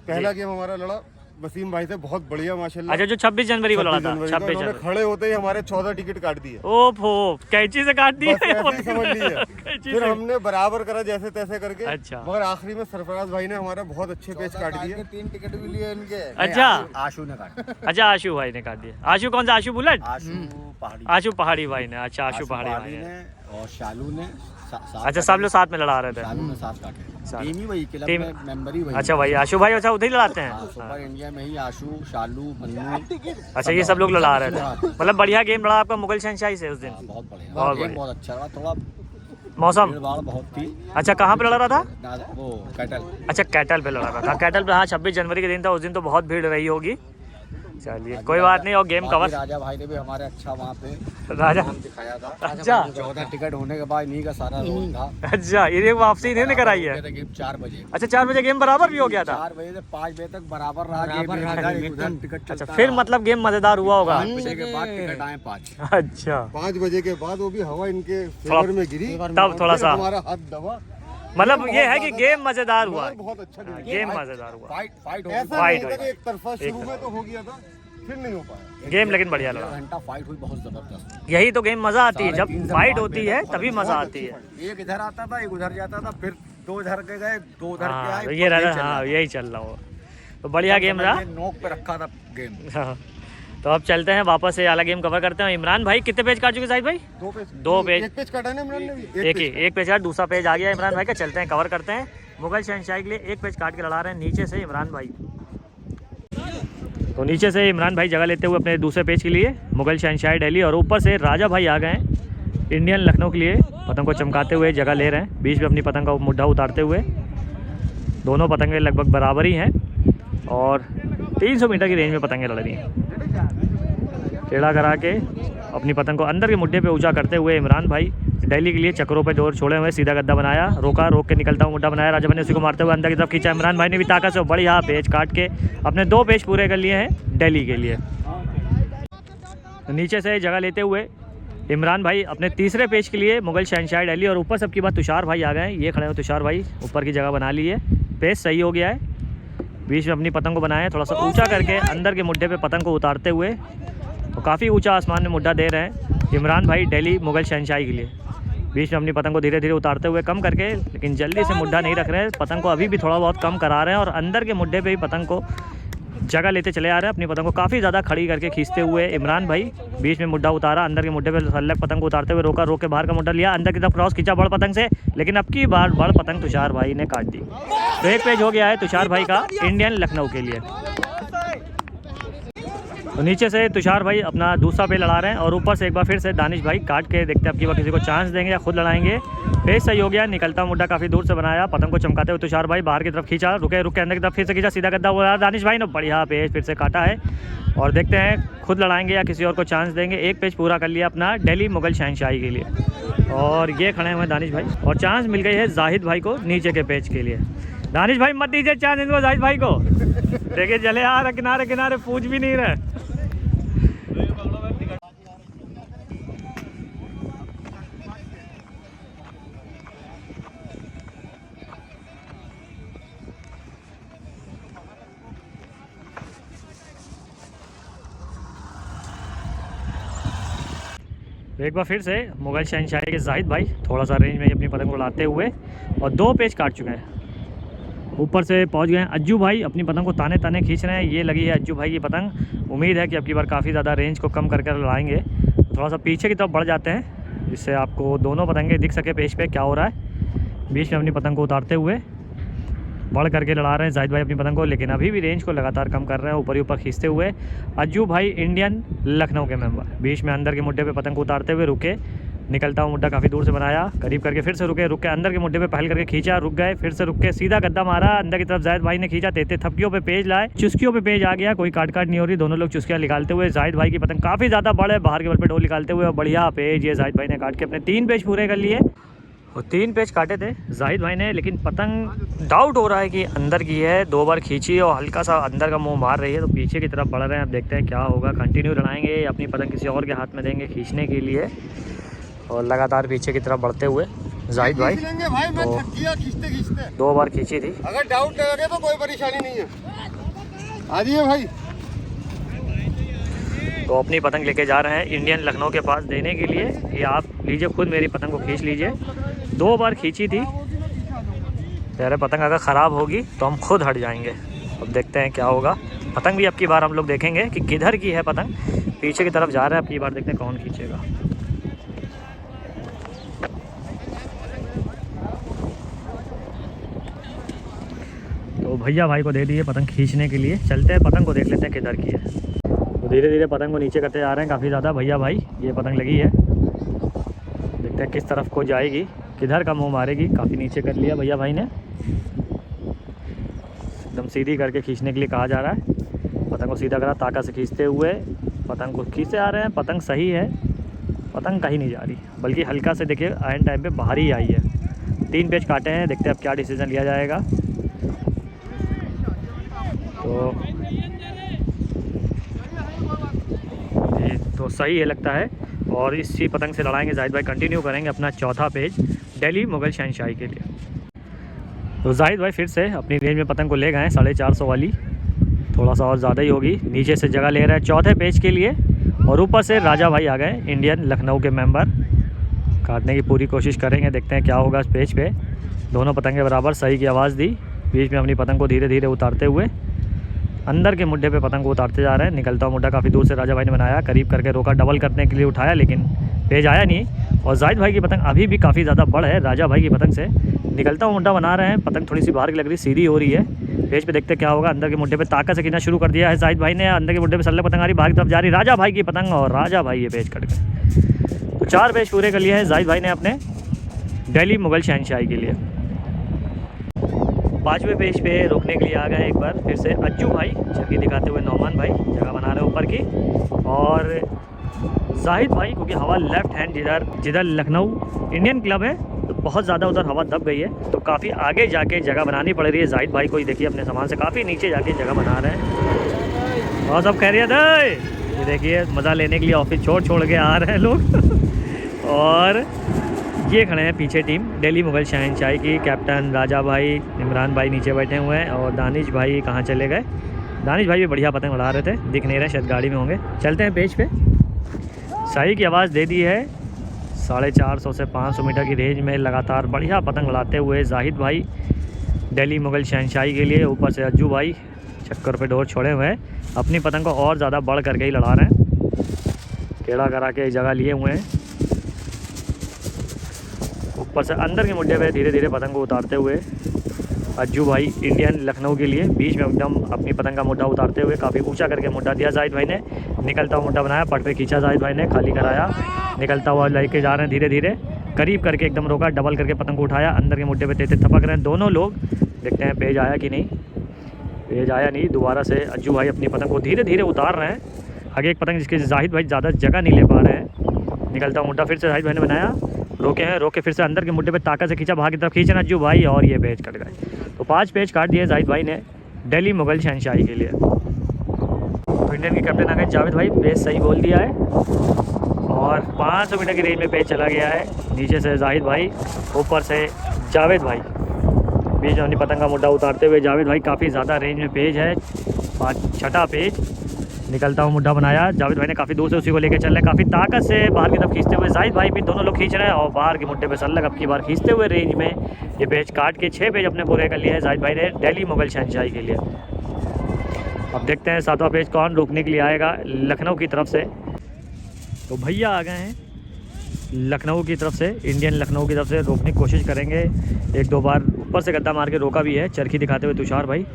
पहला गेम हमारा लड़ा वसीम भाई से, बहुत बढ़िया माशाल्लाह। अच्छा जो 26 जनवरी को लड़ा था? 26 उन्होंने जनवरी। खड़े होते ही हमारे 14 टिकट काट दिए। ओफो, कैंची से काट दिए? बस ऐसे ही समझ लीजिए। कैंची फिर से। हमने बराबर करा जैसे तैसे करके। अच्छा। मगर आखिरी में सरफराज भाई ने हमारा बहुत अच्छे पेच काट दिए। 3 टिकट भी लिए उनके। अच्छा आशू ने काटा। अच्छा आशु भाई ने काट दिया। आशु कौन सा? आशु बुलेट? आशू पहाड़ी। आशु पहाड़ी भाई ने। अच्छा आशु पहाड़ी भाई ने। और शालू ने अच्छा सब लोग साथ में लड़ा रहे थे। शालू ने 7 काटे। सात। टीम ही वही, क्लब टीम- में मेंबर ही वही। अच्छा भाई आशु भाई अच्छा उधर ही लड़ाते हैं? सुपर इंडिया में ही आशू, शालू, मन्नू। अच्छा ये सब लोग लड़ा रहे थे। मतलब बढ़िया गेम लड़ा आपका मुगल शहनशाही से उस दिन? बहुत बढ़िया। बहुत गेम बढ़िया। बहुत अच्छा रहा। थोड़ा मौसम भीड़-भाड़ बहुत थी। अच्छा कहाँ पे लड़ा रहा था? वो कैटल। अच्छा कैटल पे लड़ा रहा था। कैटल पे हाँ 26 जनवरी के दिन था, उस दिन तो बहुत भीड़ रही होगी। चलिए कोई बात नहीं। और गेम कवर राजा भाई ने भी हमारे अच्छा वहाँ पे राजा दिखाया था। अच्छा 14 टिकट होने के बाद इन्हीं का सारा रोल था। अच्छा ये वापसी इन्होंने कराई है? गेम 4 बजे। अच्छा 4 बजे गेम बराबर भी हो गया था? 4 बजे से 5 बजे तक बराबर रहा गेम। उधर टिकट अच्छा फिर मतलब गेम मजेदार हुआ होगा। 5 बजे के बाद टिकट आए 5। अच्छा 5 बजे के बाद वो भी हवा इनके फेवर में गिरी, तब थोड़ा फिर सा हमारा हाथ दबा। मतलब ये है कि गेम मजेदार हुआ। बहुत अच्छा गेम मजेदार हुआ। फाइट हो ऐसा फाइट नहीं था हुई। कि एक तरफा शुरू में तो हो गया था, फिर नहीं हो पाया। गेम लेकिन बढ़िया लगा। घंटा फाइट हुई बहुत जबरदस्त। यही तो गेम मजा आती है, जब फाइट होती है तभी मजा आती है। एक इधर आता था, एक उधर जाता था, फिर 2 इधर के गए, 2 उधर के हाँ आए। तो ये रहा, हाँ यही चल रहा हो। तो बढ़िया गेम रहा। नोक पे रखा था गेम। हाँ तो अब चलते हैं वापस से वाला गेम कवर करते हैं। इमरान भाई कितने पेज काट चुके साहिद भाई? 2 पेज। 2 पेज। एक पेज काटा ना इमरान ने भी? एक पेज यार, दूसरा पेज आ गया इमरान भाई का। चलते हैं कवर करते हैं। मुगल शहनशाही के लिए एक पेज काट के लड़ा रहे हैं नीचे से इमरान भाई। तो नीचे से इमरान भाई जगह लेते हुए अपने दूसरे पेज के लिए मुगल शहनशाही दिल्ली, और ऊपर से राजा भाई आ गए हैं इंडियन लखनऊ के लिए पतंग को चमकाते हुए जगह ले रहे हैं। बीच में अपनी पतंग का मुड्ढा उतारते हुए। दोनों पतंगें लगभग बराबर ही हैं और 300 मीटर की रेंज में पतंगें लड़ रही हैं। टेढ़ा करा के अपनी पतंग को अंदर के मुड्ढे पे ऊंचा करते हुए इमरान भाई दिल्ली के लिए चक्रों पे डोर छोड़े हुए सीधा गद्दा बनाया, रोका, रोक के निकलता हुआ मुड्ढा बनाया, राजा भाई ने उसी को मारते हुए अंदर की तरफ खींचा। इमरान भाई ने भी ताकत से बढ़िया पेच काट के अपने 2 पेच पूरे कर लिए हैं दिल्ली के लिए। तो नीचे से जगह लेते हुए इमरान भाई अपने तीसरे पेच के लिए मुगल शहनशाह दिल्ली, और ऊपर सबकी बात तुषार भाई आ गए हैं। ये खड़े हो तुषार भाई, ऊपर की जगह बना ली है, पेच सही हो गया है, बीच में अपनी पतंग को बनाया है, थोड़ा सा ऊंचा करके अंदर के मुड्ढे पे पतंग को उतारते हुए तो काफ़ी ऊंचा आसमान में मुड्ढा दे रहे हैं इमरान भाई दिल्ली मुगल शहनशाही के लिए। बीच में अपनी पतंग को धीरे धीरे उतारते हुए कम करके, लेकिन जल्दी से मुड्ढा नहीं रख रहे हैं, पतंग को अभी भी थोड़ा बहुत कम करा रहे हैं और अंदर के मुड्ढे पे ही पतंग को जगह लेते चले आ रहे हैं। अपनी पतंग को काफ़ी ज़्यादा खड़ी करके खींचते हुए इमरान भाई बीच में मुड्ढा उतारा, अंदर के मुड्ढे पे सल्लग पतंग को उतारते हुए रोका, रोक के बाहर का मुड्ढा लिया, अंदर की तरफ क्रॉस खींचा बड़ पतंग से, लेकिन अब की बार बड़ पतंग तुषार भाई ने काट दी। तो एक पेज हो गया है तुषार भाई का इंडियन लखनऊ के लिए। तो नीचे से तुषार भाई अपना दूसरा पेज लड़ा रहे हैं और ऊपर से एक बार फिर से दानिश भाई काट के देखते हैं अब की बार किसी को चांस देंगे या खुद लड़ाएंगे। पेज सही हो गया, निकलता मुड्ढा काफ़ी दूर से बनाया, पतंग को चमकाते हुए तुषार भाई बाहर की तरफ खींचा, रुके रुके अंदर की तरफ फिर से खींचा, सीधा गद्दा हुआ दानिश भाई ने बढ़िया पेज फिर से काटा है और देखते हैं खुद लड़ाएंगे या किसी और को चांस देंगे। एक पेज पूरा कर लिया अपना दिल्ली मुगल शहनशाही के लिए और ये खड़े हुए दानिश भाई और चांस मिल गई है जाहिद भाई को नीचे के पेज के लिए। दानिश भाई मत दीजिए चांस इनको जाहिद भाई को, देखिए चले आ रहे किनारे किनारे, पूछ भी नहीं रहे। एक बार फिर से मुगल शहनशाही के जाहिद भाई थोड़ा सा रेंज में अपनी पतंग को उड़ाते हुए और 2 पेच काट चुके हैं। ऊपर से पहुंच गए हैं अज्जू भाई, अपनी पतंग को ताने ताने खींच रहे हैं। ये लगी है अज्जू भाई की पतंग, उम्मीद है कि अब की बार काफ़ी ज़्यादा रेंज को कम करके लड़ाएंगे। थोड़ा सा पीछे की तरफ बढ़ जाते हैं जिससे आपको दोनों पतंगे दिख सके पेच पे क्या हो रहा है। बीच में अपनी पतंग को उतारते हुए बढ़ करके लड़ा रहे हैं जाहिद भाई अपनी पतंग को, लेकिन अभी भी रेंज को लगातार कम कर रहे हैं, ऊपर ही ऊपर खींचते हुए। अज्जू भाई इंडियन लखनऊ के मेंबर बीच में अंदर के मुड्ढे पे पतंग को उतारते हुए रुके, निकलता हुआ मुड्ढा काफ़ी दूर से बनाया, करीब करके फिर से रुके, रुक के अंदर के मुड्ढे पे पहल करके खींचा, रुक गए, फिर से रुक के सीधा गद्दा मारा, अंदर की तरफ जाहिद भाई ने खींचा, तेते थपकियों पे पेज लाए, चुस्कियों पे पेज आ गया, कोई काट नहीं हो रही, दोनों लोग चुस्कियाँ निकालते हुए। जाहिद भाई की पतंग काफ़ी ज़्यादा बड़े, बाहर के बल पे डोल निकालते हुए और बढ़िया पेज ये जाहिद भाई ने काट के अपने 3 पेज पूरे कर लिए और 3 पेज काटे थे जाहिद भाई ने, लेकिन पतंग डाउट हो रहा है कि अंदर की है। 2 बार खींची और हल्का सा अंदर का मुंह मार रही है, तो पीछे की तरफ बढ़ रहे हैं। अब देखते हैं क्या होगा, कंटिन्यू लड़ाएंगे या अपनी पतंग किसी और के हाथ में देंगे खींचने के लिए। और लगातार पीछे की तरफ बढ़ते हुए जाहिद भाई तो खींचते 2 बार खींची थी। अगर डाउट लगे तो कोई परेशानी नहीं है, आ जाइए भाई। तो अपनी पतंग लेके जा रहे हैं इंडियन लखनऊ के पास देने के लिए कि आप लीजिए, खुद मेरी पतंग को खींच लीजिए। 2 बार खींची थी, तेरे पतंग अगर ख़राब होगी तो हम खुद हट जाएंगे। अब देखते हैं क्या होगा। पतंग भी अब की बार हम लोग देखेंगे कि किधर की है पतंग, पीछे की तरफ जा रहा है। अब की बार देखते हैं कौन खींचेगा। तो भैया भाई को दे दिए पतंग खींचने के लिए, चलते हैं पतंग को देख लेते हैं किधर की है। तो धीरे धीरे पतंग को नीचे करते जा रहे हैं काफ़ी ज़्यादा। भैया भाई ये पतंग लगी है, देखते हैं किस तरफ को जाएगी, किधर का मुंह मारेगी। काफ़ी नीचे कर लिया भैया भाई ने, एकदम सीधी करके खींचने के लिए कहा जा रहा है। पतंग को सीधा करा, ताकत से खींचते हुए पतंग को खींचते आ रहे हैं। पतंग सही है, पतंग कहीं नहीं जा रही, बल्कि हल्का से देखिए एंड टाइम पे बाहर ही आई है। 3 पेज काटे हैं, देखते हैं अब क्या डिसीजन लिया जाएगा। तो सही है लगता है और इसी पतंग से लड़ाएंगे जाहिद भाई। कंटिन्यू करेंगे अपना 4था पेज दिल्ली मुगल शहनशाही के लिए। तो जाहिद भाई फिर से अपनी रेंज में पतंग को ले गए 450 वाली, थोड़ा सा और ज़्यादा ही होगी। नीचे से जगह ले रहे हैं 4थे पेज के लिए और ऊपर से राजा भाई आ गए इंडियन लखनऊ के मेंबर। काटने की पूरी कोशिश करेंगे, देखते हैं क्या होगा इस पेज पे। दोनों पतंगे बराबर सही की आवाज़ दी, बीच में अपनी पतंग को धीरे धीरे उतारते हुए अंदर के मुड्ढे पे पतंग को उतारते जा रहे हैं। निकलता हुआ मुड्ढा काफ़ी दूर से राजा भाई ने बनाया, करीब करके रोका, डबल करने के लिए उठाया, लेकिन पेज आया नहीं। और जाहिद भाई की पतंग अभी भी काफ़ी ज़्यादा बड़ है राजा भाई की पतंग से। निकलता हुआ मुड्ढा बना रहे हैं, पतंग थोड़ी सी बाहर की लग रही, सीधी हो रही है। पेज पे देखते क्या होगा। अंदर के मुड्ढे पे ताकत से खींचना शुरू कर दिया है जाहिद भाई ने, अंदर के मुड्ढे पे सल्ले पतंग आ रही, बाहर की तरफ जा रही राजा भाई की पतंग और राजा भाई ये पेज कट गए। तो 4 पेज पूरे कर लिए हैं जाहिद भाई ने अपने दिल्ली मुगल शहनशाही के लिए। 5वें पेज पे रोकने के लिए आ गए एक बार फिर से अज्जू भाई, छक्की दिखाते हुए नौमान भाई जगह बना रहे हैं ऊपर की। और जाहिद भाई, क्योंकि हवा लेफ्ट हैंड जिधर लखनऊ इंडियन क्लब है तो बहुत ज़्यादा उधर हवा दब गई है, तो काफ़ी आगे जाके जगह बनानी पड़ रही है जाहिद भाई को ही। देखिए अपने सामान से काफ़ी नीचे जाके जगह बना रहे हैं। और सब खैरियत है? ये देखिए मज़ा लेने के लिए ऑफिस छोड़ के आ रहे हैं लोग। और ये खड़े हैं पीछे टीम दिल्ली मुगल शहनशाही की, कैप्टन राजा भाई, इमरान भाई नीचे बैठे हुए हैं और दानिश भाई कहाँ चले गए। दानिश भाई भी बढ़िया पतंग उड़ा रहे थे, दिख नहीं रहे, शायद गाड़ी में होंगे। चलते हैं पेज पे। शाही की आवाज़ दे दी है। 450 से 500 मीटर की रेंज में लगातार बढ़िया पतंग उड़ाते हुए जाहिद भाई दिल्ली मुगल शहनशाही के लिए। ऊपर से अज्जू भाई चक्कर पे डोर छोड़े हुए हैं, अपनी पतंग को और ज़्यादा बढ़ करके ही लड़ा रहे हैं। टेढ़ा करा के जगह लिए हुए हैं। ऊपर से अंदर के मुड्डे पे धीरे धीरे पतंग को उतारते हुए अज्जू भाई इंडियन लखनऊ के लिए बीच में एकदम अपनी पतंग का मुड्डा उतारते हुए काफ़ी ऊंचा करके मुड्डा दिया जाहिद भाई ने। निकलता हुआ मुड्डा बनाया, पट पे खींचा जाहिद भाई ने, खाली कराया, निकलता हुआ लेके जा रहे हैं धीरे धीरे, करीब करके एकदम रोका, डबल करके पतंग को उठाया, अंदर के मुड्डे पे तेज थपक रहे हैं दोनों लोग। देखते हैं पेज आया कि नहीं। पेज आया नहीं। दोबारा से अज्जू भाई अपनी पतंग को धीरे धीरे उतार रहे हैं। आगे एक पतंग जिसके जाहिद भाई ज़्यादा जगह नहीं ले पा रहे हैं। निकलता हुआ मुड्डा फिर से जाहिद भाई ने बनाया, रोके हैं, रोके फिर से अंदर के मुड्डे पे ताकत से खींचा, बाहर की तरफ खींचना अज्जू भाई, और ये पेज कट गए। तो 5 पेज काट दिए जाहिद भाई ने दिल्ली मुगल शहनशाही के लिए। तो इंडियन के कैप्टन आ गए जावेद भाई, पेज सही बोल दिया है और 500 मीटर की रेंज में पेज चला गया है। नीचे से जाहिद भाई, ऊपर से जावेद भाई, बीच में अपनी पतंग का मुड्डा उतारते हुए जावेद भाई। काफ़ी ज़्यादा रेंज में पेज है, 6ठा पेज। निकलता हुआ मुड्डा बनाया, जावेद भाई ने काफ़ी दूर से उसी को लेकर चल रहे हैं, काफ़ी ताकत से बाहर की तरफ खींचते हुए जाहिद भाई भी, दोनों लोग खींच रहे हैं और बाहर के मुड्डे पे सल्लग अब की बार खींचते हुए रेंज में ये पेज काट के 6 पेज अपने पूरे कर लिए हैं जाहिद भाई ने दिल्ली मुगल शहनशाही के लिए। अब देखते हैं 7वां पेज कौन रोकने के लिए आएगा लखनऊ की तरफ से। तो भैया आ गए हैं लखनऊ की तरफ से, इंडियन लखनऊ की तरफ से रोकने की कोशिश करेंगे। 1-2 बार ऊपर से गद्दा मार के रोका भी है चरखी दिखाते हुए तुषार भाई।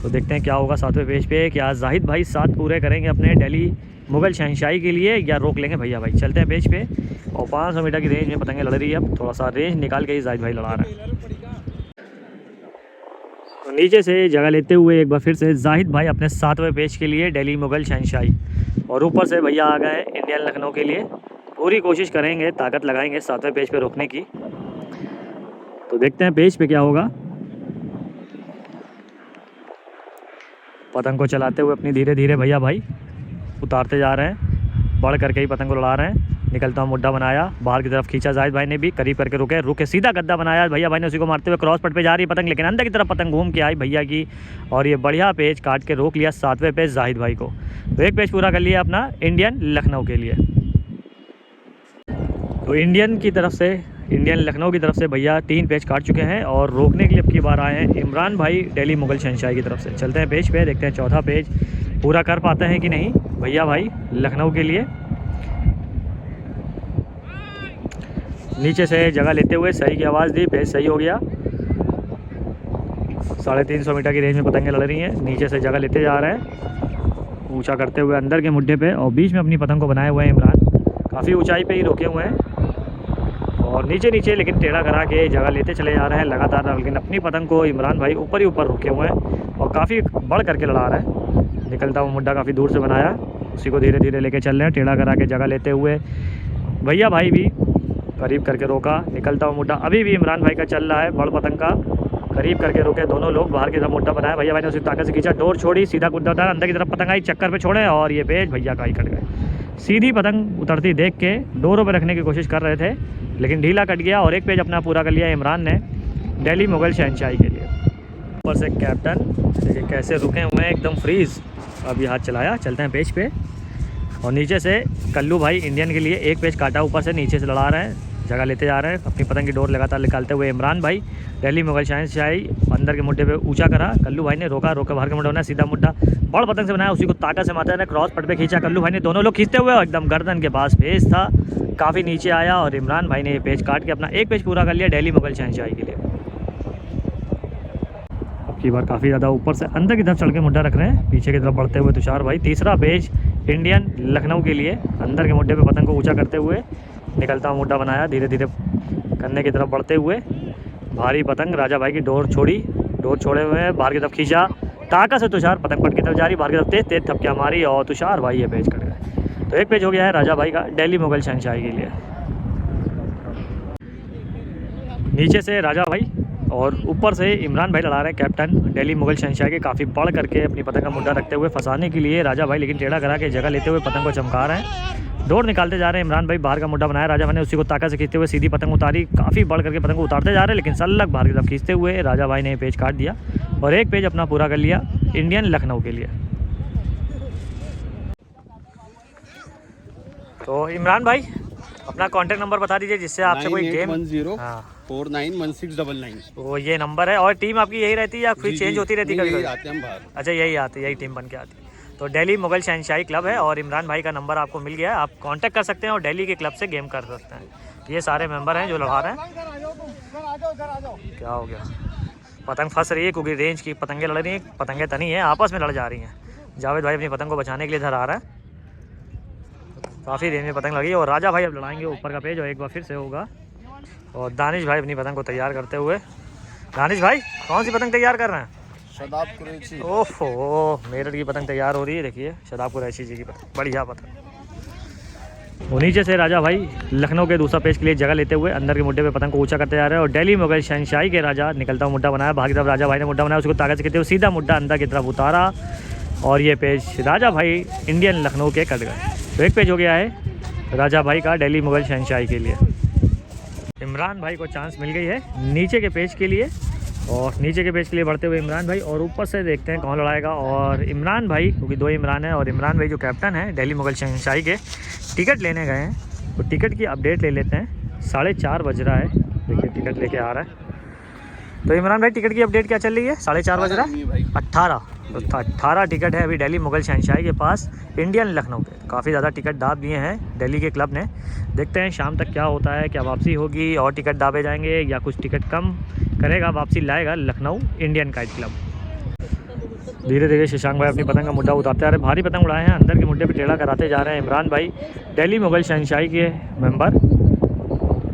तो देखते हैं क्या होगा 7वें पेज पे, क्या जाहिद भाई 7 पूरे करेंगे अपने दिल्ली मुगल शहनशाही के लिए या रोक लेंगे भैया भाई। चलते हैं पेज पे। और 500 मीटर की रेंज में पतंगे लड़ रही है। अब थोड़ा सा रेंज निकाल के ही जाहिद भाई लड़ा रहे हैं। तो नीचे से जगह लेते हुए एक बार फिर से जाहिद भाई अपने 7वें पेज के लिए दिल्ली मुगल शहनशाही, और ऊपर से भैया आ गए इंडियन लखनऊ के लिए। पूरी कोशिश करेंगे, ताकत लगाएंगे 7वें पेज पे रोकने की। तो देखते हैं पेज पे क्या होगा। पतंग को चलाते हुए अपनी धीरे धीरे भैया भाई उतारते जा रहे हैं, बढ़ करके ही पतंग को लड़ा रहे हैं। निकलता हुआ मुड्डा बनाया, बाहर की तरफ खींचा जाहिद भाई ने भी, करीब करके रुके सीधा गद्दा बनाया भैया भाई ने, उसी को मारते हुए क्रॉस पट पे जा रही पतंग, लेकिन अंदर की तरफ पतंग घूम के आई भैया की, और ये बढ़िया पेज काट के रोक लिया 7वें पेज जाहिद भाई को। तो एक पेज पूरा कर लिया अपना इंडियन लखनऊ के लिए। तो इंडियन की तरफ से, इंडियन लखनऊ की तरफ से भैया 3 पेज काट चुके हैं और रोकने के लिए अब की बार आए हैं इमरान भाई दिल्ली मुगल शहनशाही की तरफ से। चलते हैं पेज पे, देखते हैं 4था पेज पूरा कर पाते हैं कि नहीं भैया भाई लखनऊ के लिए। नीचे से जगह लेते हुए सही की आवाज़ दी, पेज सही हो गया। 350 मीटर की रेंज में पतंगे लड़ रही हैं। नीचे से जगह लेते जा रहे हैं, ऊंचा करते हुए अंदर के मुड्डे पे, और बीच में अपनी पतंग को बनाए हुए हैं इमरान। काफ़ी ऊंचाई पे ही रोके हुए हैं और नीचे लेकिन टेढ़ा करा के जगह लेते चले जा रहे हैं लगातार, लेकिन अपनी पतंग को इमरान भाई ऊपर ही ऊपर रोके हुए हैं और काफ़ी बढ़ करके लड़ा रहे हैं। निकलता हुआ मुड्डा काफ़ी दूर से बनाया, उसी को धीरे धीरे लेके चल रहे हैं, टेढ़ा करा के जगह लेते हुए भैया भाई भी करीब करके रोका। निकलता हुआ मुड्डा अभी भी इमरान भाई का चल रहा है, बड़ पतंग का करीब करके रोके दोनों लोग, बाहर की तरफ मुड्डा बनाया, भैया भाई ने उसी ताकत से खींचा, डोर छोड़ी, सीधा गुड्डा उतारा, अंदर की तरफ पतंग आई, चक्कर पे छोड़े और ये पेज भैया का ही कट गए। सीधी पतंग उतरती देख के डोरों पे रखने की कोशिश कर रहे थे, लेकिन ढीला कट गया और एक पेज अपना पूरा कर लिया इमरान ने दिल्ली मुगल शहनशाही के लिए। ऊपर से कैप्टन देखिए कैसे रुके हुए हैं एकदम फ्रीज, अभी हाथ चलाया। चलते हैं पेज पे। और नीचे से कल्लू भाई इंडियन के लिए 1 पेज काटा, ऊपर से नीचे से लड़ा रहे हैं, जगह लेते जा रहे हैं, अपनी पतंग की डोर लगातार निकालते हुए इमरान भाई दिल्ली मुगल शहनशाही अंदर के मुड्डे पे ऊंचा करा, कल्लू भाई ने रोका बाहर के मुड्डा बनाया, सीधा मुड्डा बड़ पतंग से बनाया, उसी को ताकत से माता ने क्रॉस पट पे खींचा, कल्लू भाई ने, दोनों लोग खींचते हुए एकदम गर्दन के पास पेज था, काफ़ी नीचे आया और इमरान भाई ने ये पेज काट के अपना 1 पेज पूरा कर लिया दिल्ली मुगल शहनशाही के लिए। अब की बार काफ़ी ज़्यादा ऊपर से अंदर की तरफ चढ़ के मुड्डा रख रहे हैं, पीछे की तरफ बढ़ते हुए तुषार भाई। 3रा पेज इंडियन लखनऊ के लिए, अंदर के मुड्डे पे पतंग को ऊंचा करते हुए निकलता हुआ मुड्डा बनाया, धीरे धीरे कन्ने की तरफ बढ़ते हुए भारी पतंग, राजा भाई की डोर छोड़े हुए हैं, बाहर की तरफ खींचा, ताकत से तुषार पतंग पट की तरफ जा रही, बाहर की तरफ तेज थपकियाँ मारी और तुषार भाई ये पेज कट गए। तो एक पेज हो गया है राजा भाई का दिल्ली मुगल शहंशाही के लिए। नीचे से राजा भाई और ऊपर से इमरान भाई लड़ा रहे हैं कैप्टन दिल्ली मुगल शहंशाही के। काफ़ी बढ़ करके अपनी पतंग का मुद्दा रखते हुए फंसाने के लिए राजा भाई, लेकिन टेढ़ा करा के जगह लेते हुए पतंग को चमका रहे हैं। दौड़ निकालते जा रहे हैं इमरान भाई। बाहर का मुद्दा बनाया राजा भाई ने, उसी को ताकत से खींचते हुए सीधी पतंग उतारी। काफ़ी बढ़ करके पतंग को उतारते जा रहे हैं, लेकिन सल्लग बाहर की तरफ खींचते हुए राजा भाई ने पेज काट दिया और एक पेज अपना पूरा कर लिया इंडियन लखनऊ के लिए। तो इमरान भाई अपना कॉन्टैक्ट नंबर बता दीजिए जिससे आपसे कोई गेम। 9810491699। वो ये नंबर है। और टीम आपकी यही रहती है या फिर चेंज होती रहती है कभी? आते हैं हम बाहर। अच्छा, यही आती है, यही टीम बन के आती है। तो दिल्ली मुगल शहंशाही क्लब है और इमरान भाई का नंबर आपको मिल गया है, आप कांटेक्ट कर सकते हैं और दिल्ली के क्लब से गेम कर सकते हैं। ये सारे मेंबर हैं जो लगा रहे हैं। क्या हो गया? पतंग फंस रही है क्योंकि रेंज की पतंगें लड़ रही हैं, पतंगें तनी हैं, आपस में लड़ जा रही हैं। जावेद भाई अपनी पतंग को बचाने के लिए इधर आ रहा है। काफ़ी रेंज में पतंग लगी है और राजा भाई अब लड़ाएंगे ऊपर का पेज और एक बार फिर से होगा। और दानिश भाई अपनी पतंग को तैयार करते हुए। दानिश भाई कौन सी पतंग तैयार कर रहे हैं? शदाब कुरैशी। ओहो, मेरठ की पतंग तैयार हो रही है। देखिए शदाब कुरैशी जी की पतंग, बढ़िया पतंग। वो नीचे से राजा भाई लखनऊ के दूसरा पेज के लिए जगह लेते हुए अंदर के मुड्डे पे पतंग को ऊंचा करते जा रहे हैं और दिल्ली मुगल शहंशाही के राजा निकलता हुआ मुड्डा बनाया। बाहर की तरफ राजा भाई ने मुड्डा बनाया, उसको ताकत से खींचते हुए सीधा मुड्डा अंदर की तरफ उतारा और ये पेज राजा भाई इंडियन लखनऊ के कट गए। तो एक पेज हो गया है राजा भाई का दिल्ली मुगल शहंशाही के लिए। इमरान भाई को चांस मिल गई है नीचे के पेज के लिए और नीचे के पेज के लिए बढ़ते हुए इमरान भाई और ऊपर से देखते हैं कौन लड़ाएगा। और इमरान भाई, क्योंकि दो इमरान है और इमरान भाई जो कैप्टन है दिल्ली मुगल शहंशाही के, टिकट लेने गए हैं। तो टिकट की अपडेट ले लेते हैं। 4:30 बज रहा है, देखिए टिकट लेके आ रहा है। तो इमरान भाई टिकट की अपडेट क्या चल रही है? 4:30 बज रहा है। 18 तो 18 टिकट है अभी दिल्ली मुगल शहंशाही के पास इंडियन लखनऊ के। काफ़ी ज़्यादा टिकट दाब दिए हैं दिल्ली के क्लब ने। देखते हैं शाम तक क्या होता है, क्या वापसी होगी और टिकट दाबे जाएंगे या कुछ टिकट कम करेगा, वापसी लाएगा लखनऊ इंडियन काइट क्लब। धीरे धीरे शशांक भाई अपनी पतंग का मुड्डा उतारते आ रहे हैं। भारी पतंग उड़ाए हैं, अंदर के मुड्डे पर टेढ़ा कराते जा रहे हैं इमरान भाई दिल्ली मुगल शहंशाही के मेंबर।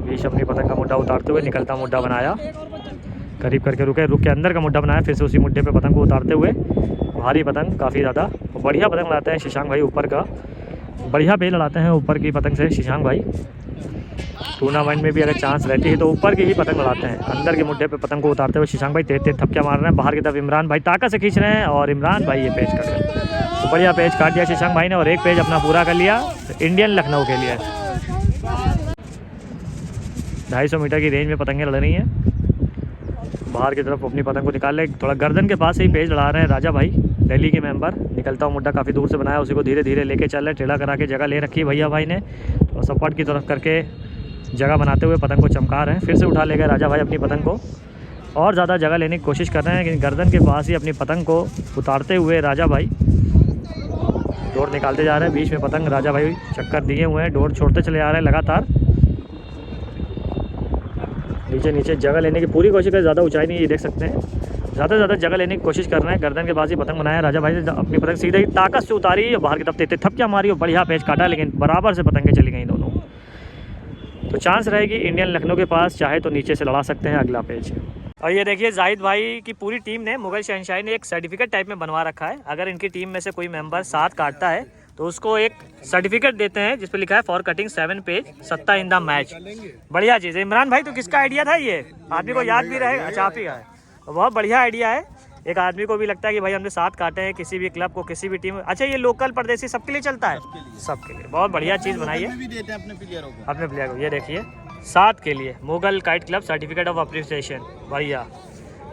बीच अपनी पतंग का मुड्डा उतारते हुए निकलता मुड्डा बनाया, करीब करके रुक के अंदर का मुड्डा बनाया, फिर से उसी मुड्डे पे पतंग को उतारते हुए भारी पतंग, काफ़ी ज़्यादा बढ़िया पतंग लड़ाते हैं शशांक भाई। ऊपर का बढ़िया पेज लड़ाते हैं ऊपर की पतंग से शशांक भाई। टूर्नामेंट में भी अगर चांस रहती है तो ऊपर की ही पतंग लड़ाते हैं। अंदर के मुड्डे पे पतंग को उतारते हुए शशांक भाई तेज तेज थपकियाँ मार रहे हैं। बाहर की तरफ इमरान भाई ताकत से खींच रहे हैं और इमरान भाई ये पेज कर गए। तो बढ़िया पेज काट दिया शशांक भाई ने और एक पेज अपना पूरा कर लिया इंडियन लखनऊ के लिए। 250 मीटर की रेंज में पतंगें लड़ रही हैं। बाहर की तरफ अपनी पतंग को निकाल ले, थोड़ा गर्दन के पास ही पेज लड़ा रहे हैं राजा भाई दिल्ली के मेंबर। निकलता हुआ मुड्डा काफ़ी दूर से बनाया, उसी को धीरे धीरे लेके चल रहे, टेढ़ा करा के जगह ले रखी है भैया भाई ने। तो सपाट की तरफ करके जगह बनाते हुए पतंग को चमका रहे हैं। फिर से उठा ले गए राजा भाई अपनी पतंग को और ज़्यादा जगह लेने की कोशिश कर रहे हैं, लेकिन गर्दन के पास ही अपनी पतंग को उतारते हुए राजा भाई डोर निकालते जा रहे हैं। बीच में पतंग राजा भाई चक्कर दिए हुए हैं, डोर छोड़ते चले आ रहे हैं लगातार। नीचे नीचे जगह लेने की पूरी कोशिश कर, ज़्यादा ऊंचाई नहीं, ये देख सकते हैं। ज़्यादा से ज़्यादा जगह लेने की कोशिश कर रहे हैं। गर्दन के पास ही पतंग बनाया राजा भाई ने, अपनी पतंग सीधे ही ताकत से उतारी और बाहर की तरफ तेज थपकियाँ मारी और बढ़िया पेज काटा, लेकिन बराबर से पतंगें चली गई दोनों। तो चांस रहेगी इंडियन लखनऊ के पास, चाहे तो नीचे से लड़ा सकते हैं अगला पेज। और ये देखिए जाहिद भाई की पूरी टीम ने, मुगल शहंशाही ने एक सर्टिफिकेट टाइप में बनवा रखा है। अगर इनकी टीम में से कोई मेंबर 7 काटता है तो उसको एक सर्टिफिकेट देते हैं जिस पे लिखा है फॉर कटिंग 7 पेज सत्ता इन द मैच। बढ़िया चीज़ है। इमरान भाई तो किसका आइडिया था ये? आदमी को याद भी रहेगा। अच्छा, आप ही का है। बहुत बढ़िया आइडिया है। एक आदमी को भी लगता है कि भाई हमने 7 काटे हैं, किसी भी क्लब को, किसी भी टीम। अच्छा, ये लोकल परदेसी सबके लिए चलता है? सबके लिए। बहुत बढ़िया चीज़ बनाई है। अपने प्लेयर को ये देखिए 7 के लिए Mughal kite club certificate of appreciation. बढ़िया,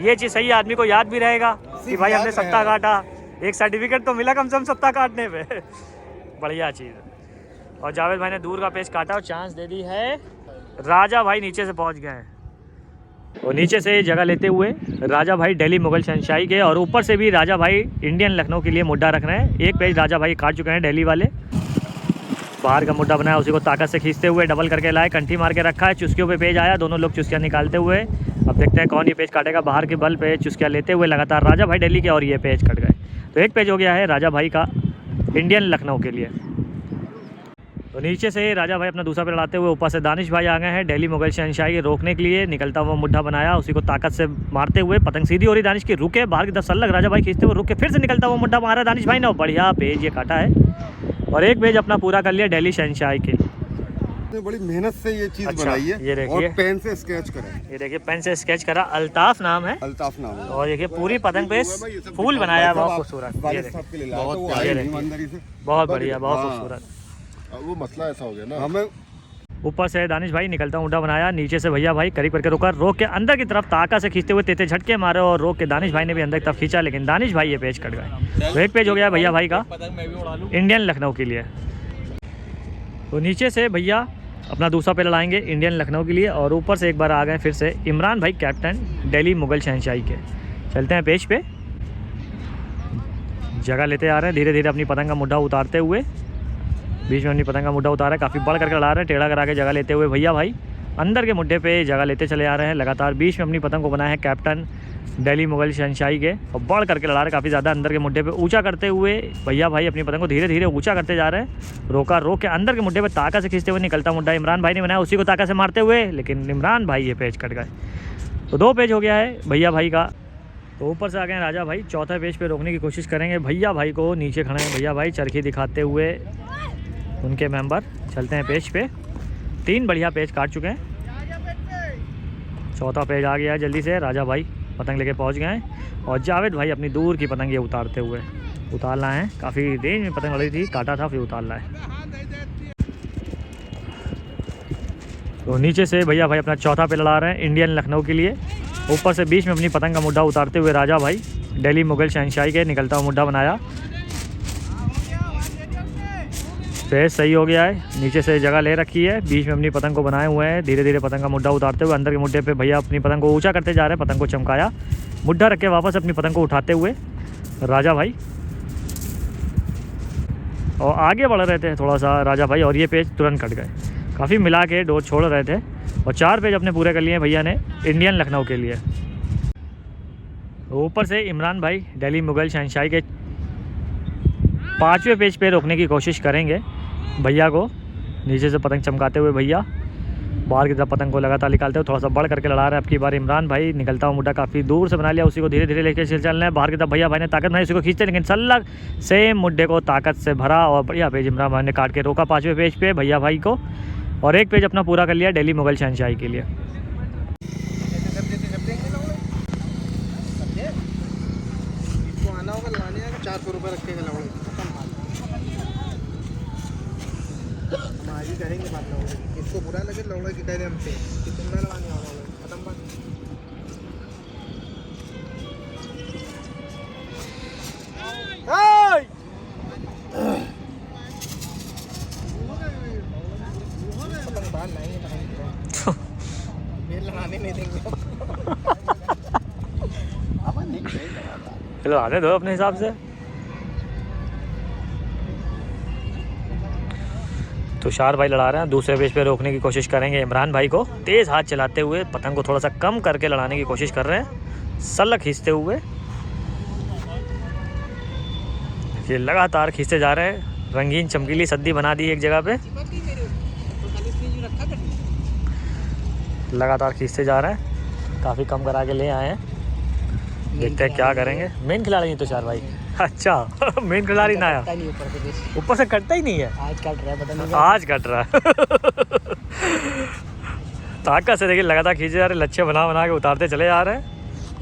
ये चीज़ सही, आदमी को याद भी रहेगा कि भाई हमने सत्ता काटा, एक सर्टिफिकेट तो मिला कम से कम सत्ता काटने पे। बढ़िया चीज़ है। और जावेद भाई ने दूर का पेज काटा और चांस दे दी है। राजा भाई नीचे से पहुंच गए हैं और नीचे से जगह लेते हुए राजा भाई दिल्ली मुगल शहंशाही के और ऊपर से भी राजा भाई इंडियन लखनऊ के लिए मुड्डा रख रहे हैं। एक पेज राजा भाई काट चुके हैं दिल्ली वाले। बाहर का मुड्डा बनाया, उसी को ताकत से खींचते हुए डबल करके लाए, कंठी मार के रखा है। चुस्कियों पे पेज आया, दोनों लोग चुस्कियाँ निकालते हुए। अब देखते हैं कौन ये पेज काटेगा। बाहर के बल पे चुस्कियाँ लेते हुए लगातार राजा भाई दिल्ली के और ये पेज कट गए। तो एक पेज हो गया है राजा भाई का इंडियन लखनऊ के लिए। तो नीचे से राजा भाई अपना दूसरा पे लड़ाते हुए ऊपर से दानिश भाई आ गए हैं दिल्ली मुगल शहंशाही रोकने के लिए। निकलता हुआ मुड्ढा बनाया, उसी को ताकत से मारते हुए पतंग सीधी हो रही दानिश की, रुके बाहर की तरफ सल्लग राजा भाई खींचते हुए रुके, फिर से निकलता हुआ मुड्ढा मारा दानिश भाई ने और बढ़िया पेज ये काटा है। और एक पेज अपना पूरा कर लिया दिल्ली शहंशाही के। ने बड़ी मेहनत से ये चीज अच्छा, बनाई है। ये देखिए। और पेन से स्केच करा है। ये देखिए पेन से स्केच करा, अल्ताफ नाम है। अल्ताफ नाम है। और देखिए पूरी पतंग पे फूल बनाया है, बहुत खूबसूरत। ये वालिद देखिए साहब के लिए लाया था, वो ये आए देखिए। ईमानदारी से। बहुत बढ़िया, बहुत हाँ। खूबसूरत। वो मसला ऐसा हो गया ना, हमें ऊपर से दानिश भाई निकलता ऊँटा बनाया, नीचे से भैया भाई करीब करके रोका, रोक के अंदर की तरफ ताका से खींचते हुए तेते झटके मारे और रोक के दानिश भाई ने भी अंदर की तरफ खींचा, लेकिन दानिश भाई ये पेज कट गए। तो एक पेज हो गया भैया भाई का पतंग मैं भी उड़ा लूं। इंडियन लखनऊ के लिए। तो नीचे से भैया अपना दूसरा पे लड़ाएंगे इंडियन लखनऊ के लिए, और ऊपर से एक बार आ गए फिर से इमरान भाई कैप्टन दिल्ली मुगल शहंशाही के। चलते हैं पेज पे, जगह लेते आ रहे हैं धीरे धीरे अपनी पतंग का मुड्ढा उतारते हुए। बीच में अपनी पतंग का मुड्ढा उतारा है, काफ़ी बढ़ करके लड़ा रहे हैं, टेढ़ा करा के जगह लेते हुए भैया भाई अंदर के मुड्ढे पे जगह लेते चले आ रहे हैं लगातार। बीच में अपनी पतंग को बनाया है कैप्टन दिल्ली मुगल शहंशाही के, और बढ़ करके लड़ा रहे काफ़ी ज़्यादा अंदर के मुड्ढे पे ऊंचा करते हुए भैया भाई अपनी पतंग को धीरे धीरे ऊंचा करते जा रहे हैं। रोका, रोक के अंदर के मुड्ढे पे ताका से खींचते हुए निकलता मुड्ढा इमरान भाई ने बनाया, उसी को ताका से मारते हुए, लेकिन इमरान भाई ये पेज कट गए। तो 2 पेज हो गया है भैया भाई का। तो ऊपर से आ गए राजा भाई, चौथा पेज पे रोकने की कोशिश करेंगे भैया भाई को। नीचे खड़े हैं भैया भाई चरखी दिखाते हुए उनके मेंबर। चलते हैं पेज पे, 3 बढ़िया पेज काट चुके हैं, चौथा पेज आ गया है जल्दी से। राजा भाई पतंग लेके पहुंच गए हैं और जावेद भाई अपनी दूर की पतंग ये उतारते हुए उतार लाए हैं। काफ़ी रेंज में पतंग लड़ी थी, काटा था फिर उतार लाए। तो नीचे से भैया भाई अपना चौथा पे लड़ा रहे हैं इंडियन लखनऊ के लिए। ऊपर से बीच में अपनी पतंग का मुड्ढा उतारते हुए राजा भाई दिल्ली मुगल शहंशाही के निकलता हुआ मुड्ढा बनाया। पेज सही हो गया है, नीचे से जगह ले रखी है, बीच में अपनी पतंग को बनाए हुए हैं। धीरे धीरे पतंग का मुड्ढा उतारते हुए अंदर के मुड्ढे पे भैया अपनी पतंग को ऊंचा करते जा रहे हैं। पतंग को चमकाया, मुड्ढा रख के वापस अपनी पतंग को उठाते हुए राजा भाई, और आगे बढ़ रहे थे थोड़ा सा राजा भाई, और ये पेज तुरंत कट गए। काफ़ी मिला के डोर छोड़ रहे थे, और 4 पेज अपने पूरे कर लिए भैया ने इंडियन लखनऊ के लिए। ऊपर से इमरान भाई दिल्ली मुगल शहंशाही के 5वें पेज पे रोकने की कोशिश करेंगे भैया को। नीचे से पतंग चमकाते हुए भैया बाहर की तरफ पतंग को लगातार निकालते हुए थोड़ा सा बढ़ करके लड़ा रहे हैं। अब की बार इमरान भाई निकलता हुआ मुड्ढा काफ़ी दूर से बना लिया, उसी को धीरे धीरे लेकर चल रहे हैं। बाहर की तरफ भैया भाई ने ताकत बनाई, उसी को खींचते, लेकिन सल्लग सेम मुड्ढे को ताकत से भरा और बढ़िया पेज इमरान भाई ने काट के रोका 5वें पेज पे भैया भाई को, और एक पेज अपना पूरा कर लिया दिल्ली मुगल शहंशाही के लिए। आना होगा लाने आएगा 400 रुपये रखेगा लवड़े, हम आज ही करेंगे बात लवड़े की। इसको बुरा लगे लवड़े की कह रहे हमसे कि तुम ना लड़ाने आओ लवड़े, खत्म बात। पतंग बाहर लाएंगे, पतंग लगाने नहीं देंगे। चलो आने दो अपने हिसाब से। तुषार भाई लड़ा रहे हैं, दूसरे पेज पे रोकने की कोशिश करेंगे इमरान भाई को। तेज़ हाथ चलाते हुए पतंग को थोड़ा सा कम करके लड़ाने की कोशिश कर रहे हैं, सल्लग खींचते हुए। ये लगातार खींचते जा रहे हैं, रंगीन चमकीली सद्दी बना दी एक जगह पे, लगातार खींचते जा रहे हैं, काफ़ी कम करा के ले आए हैं। देखते हैं क्या करेंगे। मेन खिलाड़ी नहीं तुषार भाई, अच्छा मेन खिलाड़ी ना आया, ऊपर से कटता ही नहीं है, आज काट रहा है, पता नहीं आज कट रहा है। ताकत से देखिए लगातार खींचे जा रहे, लच्छे बना बना के उतारते चले जा रहे हैं।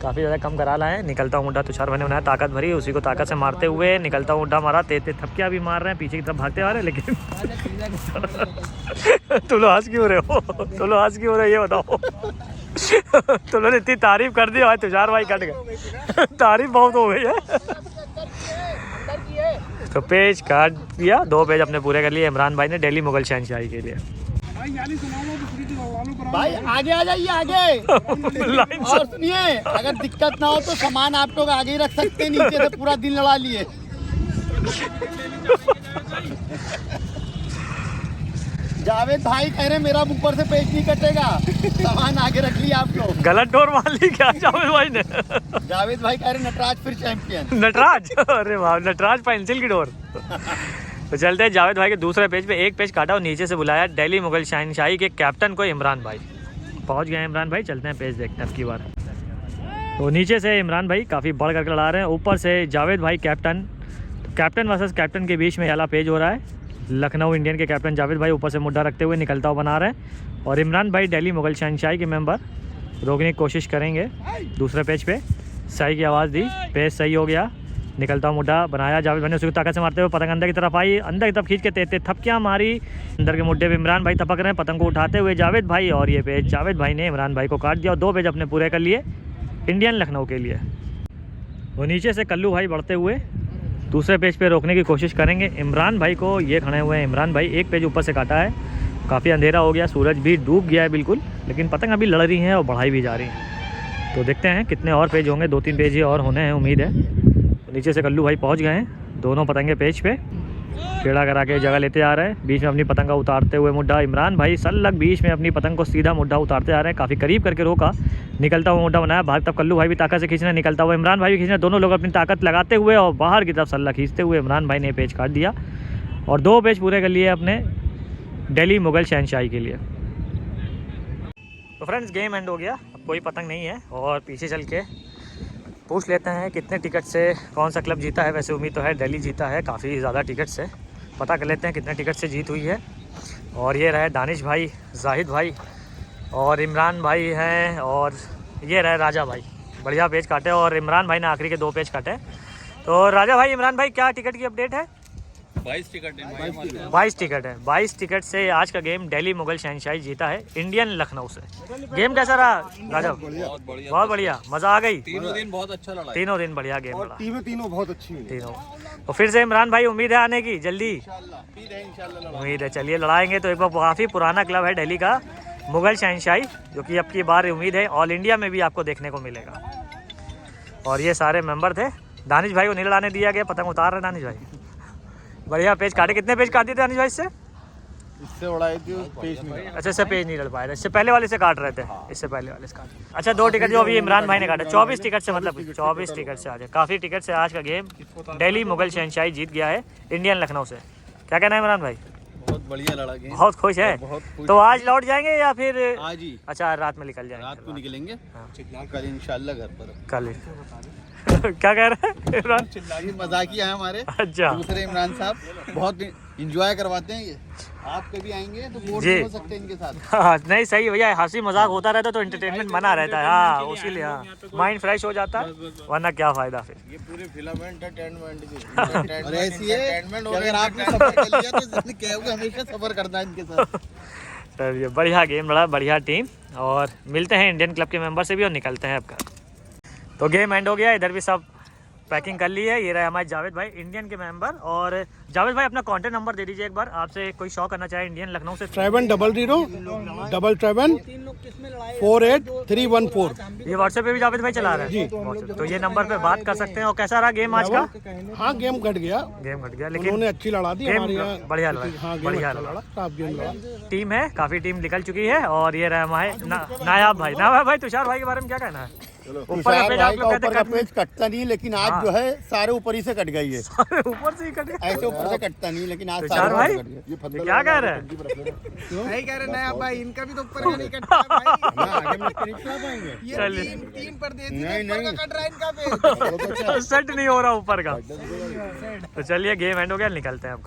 काफ़ी ज़्यादा कम करा लाए हैं। निकलता मुड्ढा तुषार भाई ने बनाया, ताकत भरी, उसी को ताकत से मारते हुए निकलता मुड्ढा मारा। तेज थपकियाँ भी मार रहे हैं, पीछे की तरफ भागते आ रहे हैं, लेकिन तुम लोग हंस क्यों रहे हो, तुम लोग हंस क्यों रहे हो ये बताओ। तुम लोगों ने इतनी तारीफ कर दी भाई, तुषार भाई कट गए, तारीफ बहुत हो गई है। तो पेज काट दिया, 2 पेज अपने पूरे कर लिए इमरान भाई ने दिल्ली मुगल शहंशाही के लिए। भाई आगे आ जाइए आगे। लाइन और सुनिए, अगर दिक्कत ना हो तो सामान आप लोग आगे ही रख सकते हैं, नीचे से पूरा दिन लड़ा लिए। जावेद भाई कह रहे मेरा ऊपर से पेज नहीं कटेगा, सामान आगे रख लिया आप लोग। गलत डोर मार ली क्या जावेद भाई ने? जावेद भाई कह रहे नटराज फिर चैंपियन। नटराज, अरे वाह, नटराज पेंसिल की डोर। तो चलते हैं जावेद भाई के दूसरे पेज पे। एक पेज काटा और नीचे से बुलाया दिल्ली मुगल शहंशाही के कैप्टन को इमरान भाई। पहुंच गए इमरान भाई, चलते हैं पेज देखते हैं अब की बार। तो नीचे से इमरान भाई काफ़ी बढ़ करके लड़ा रहे हैं, ऊपर से जावेद भाई कैप्टन वर्सेस कैप्टन के बीच में वाला पेज हो रहा है। लखनऊ इंडियन के कैप्टन जावेद भाई ऊपर से मुड्ढा रखते हुए निकलता हुआ बना रहे हैं। और इमरान भाई दिल्ली मुगल शहनशाही के मेंबर रोकने की कोशिश करेंगे। दूसरे पेज पे सही की आवाज़ दी, पेज सही हो गया, निकलता हुआ मुड्ढा बनाया। जावेद भाई ने उसकी ताकत से मारते हुए पतंग अंदर की तरफ आई, अंदर की तरफ खींच के तेज थपकियाँ मारी। अंदर के मुड्ढे पे इमरान भाई थपक रहे हैं, पतंग को उठाते हुए जावेद भाई। और ये पेज जावेद भाई ने इमरान भाई को काट दिया और 2 पेज अपने पूरे कर लिए इंडियन लखनऊ के लिए। वो नीचे से कल्लू भाई बढ़ते हुए दूसरे पेज पे रोकने की कोशिश करेंगे इमरान भाई को। ये खड़े हुए हैं इमरान भाई, एक पेज ऊपर से काटा है, काफ़ी अंधेरा हो गया, सूरज भी डूब गया है बिल्कुल, लेकिन पतंग अभी लड़ रही हैं और बढ़ाई भी जा रही हैं। तो देखते हैं कितने और पेज होंगे, 2-3 पेज ही और होने हैं उम्मीद है। तो नीचे से कल्लू भाई पहुंच गए हैं, दोनों पतंगे पेज पे टेढ़ा करा के जगह लेते आ रहे हैं। बीच में अपनी पतंग का उतारते हुए मुड्ढा इमरान भाई सल्लग बीच में अपनी पतंग को सीधा मुड्ढा उतारते आ रहे हैं, काफ़ी करीब करके रोका, निकलता हुआ मुड्ढा बनाया बाहर। तब कल्लू भाई भी ताकत से खींचना, निकलता हुआ इमरान भाई भी खींचना, दोनों लोग अपनी ताकत लगाते हुए और बाहर की तरफ सल्ला खींचते हुए इमरान भाई ने पेज काट दिया और 2 पेज पूरे कर लिए अपने दिल्ली मुगल शहनशाही के लिए। तो फ्रेंड्स गेम एंड हो गया, अब कोई पतंग नहीं है और पीछे चल के पूछ लेते हैं कितने टिकट से कौन सा क्लब जीता है। वैसे उम्मीद तो है दिल्ली जीता है, काफ़ी ज़्यादा टिकट से, पता कर लेते हैं कितने टिकट से जीत हुई है। और ये रहे दानिश भाई, जाहिद भाई और इमरान भाई हैं, और ये रहे राजा भाई। बढ़िया पेज काटे और इमरान भाई ने आखिरी के 2 पेज काटे। तो राजा भाई, इमरान भाई, क्या टिकट की अपडेट है? 22 टिकट है, 22 टिकट है। 22 टिकट से आज का गेम दिल्ली मुगल शहनशाही जीता है इंडियन लखनऊ से। गेम कैसा रहा राजा? बहुत बढ़िया, मज़ा आ गई। तीनों दिन बहुत अच्छा लड़ा, तीनों दिन बढ़िया गेम लड़ा, तीनों बहुत अच्छी हुई। तीनों। तो फिर से इमरान भाई उम्मीद है आने की जल्दी? उम्मीद है, चलिए लड़ाएंगे। तो एक बार काफ़ी पुराना क्लब है दिल्ली का मुगल शहनशाही, जो कि अब की बार उम्मीद है ऑल इंडिया में भी आपको देखने को मिलेगा। और ये सारे मेंबर थे। दानिश भाई को नहीं लड़ाने दिया गया, पतंग उतार रहे दानिश भाई। बढ़िया पेज काटे। कितने पेज काट दिए थे दानिश भाई इससे? इससे उड़ाई थी, पेज नहीं। अच्छा, इससे पेज नहीं लड़ पाए थे, इससे पहले वाले से काट रहे थे, इससे पहले वाले से काट। अच्छा, 2 टिकट जो अभी इमरान भाई ने काटे, 24 टिकट से, मतलब 24 टिकट से आज काफ़ी टिकट से आज का गेम दिल्ली मुगल शहनशाही जीत गया है इंडियन लखनऊ से। क्या कहना है इमरान भाई? बहुत बढ़िया लड़ा गेम, बहुत खुश है। तो आज लौट जाएंगे या फिर आज ही? अच्छा, रात में निकल जाएंगे, रात को निकलेंगे, कल इंशाल्लाह घर पर। कल क्या कह रहे हैं इमरान? मजाकिया है हमारे अच्छा, दूसरे इमरान साहब, बहुत इंजॉय करवाते हैं ये। आप कभी आएंगे तो बोर नहीं हो सकते इनके साथ। हाँ, नहीं सही भैया, हंसी मजाक होता रहता तो एंटरटेनमेंट बना रहता है। हाँ, उसी लिए हाँ, माइंड फ्रेश हो जाता है, वरना क्या फ़ायदा फिर। ये पूरी फिल्म एंटरटेनमेंट की। और ऐसी है कि अगर आपने सफर कर लिया तो कहोगे हमेशा सफर करना है इनके साथ। चलिए, बढ़िया गेम लड़ा, बढ़िया टीम। और मिलते हैं इंडियन क्लब के मेंबर से भी और निकलते हैं अब घर। तो गेम एंड हो गया, इधर भी सब पैकिंग कर ली है। ये रहे हमारे जावेद भाई, इंडियन के मेंबर। और जावेद भाई अपना कॉन्टैक्ट नंबर दे दीजिए एक बार, आपसे कोई शो करना चाहे इंडियन लखनऊ से। 700-777-48314। ये व्हाट्सएप पे भी जावेद भाई चला रहे हैं जी, तो ये नंबर पे बात कर सकते हैं। और कैसा रहा गेम आज का? हाँ, गेम घट गया, लेकिन उन्होंने अच्छी लड़ा दी। गेम हमारे यहाँ बढ़िया लड़ा, हाँ, गेम बढ़िया अच्छा लड़ा। लड़ा, टॉप गेम लड़ा। टीम है, काफ़ी टीम निकल चुकी है। और ये रहे हमारे नायाब भाई। नायाब भाई, तुषार भाई के बारे में क्या कहना है? ऊपर का पेज आप लोग कहते हैं पेज कटता नहीं, लेकिन आज जो है सारे ऊपर ही से कट गई है। ऊपर से ही कट गया। ऐसे ऊपर से कटता नहीं, लेकिन आज तुषार सारे भाई ऊपर से कट गया। ये क्या कह रहे हैं? नहीं कह रहे नया भाई, इनका भी तो ऊपर का नहीं कटता भाई। आगे मिस्त्री चला पाएंगे। ये चलिए। तीन पर देती है, नहीं, ऊपर नहीं। का कट रहा है इनका पेज। सेट नहीं हो रहा ऊपर का। तो चलिए, गेम एंड हो गया, निकलते हैं अब।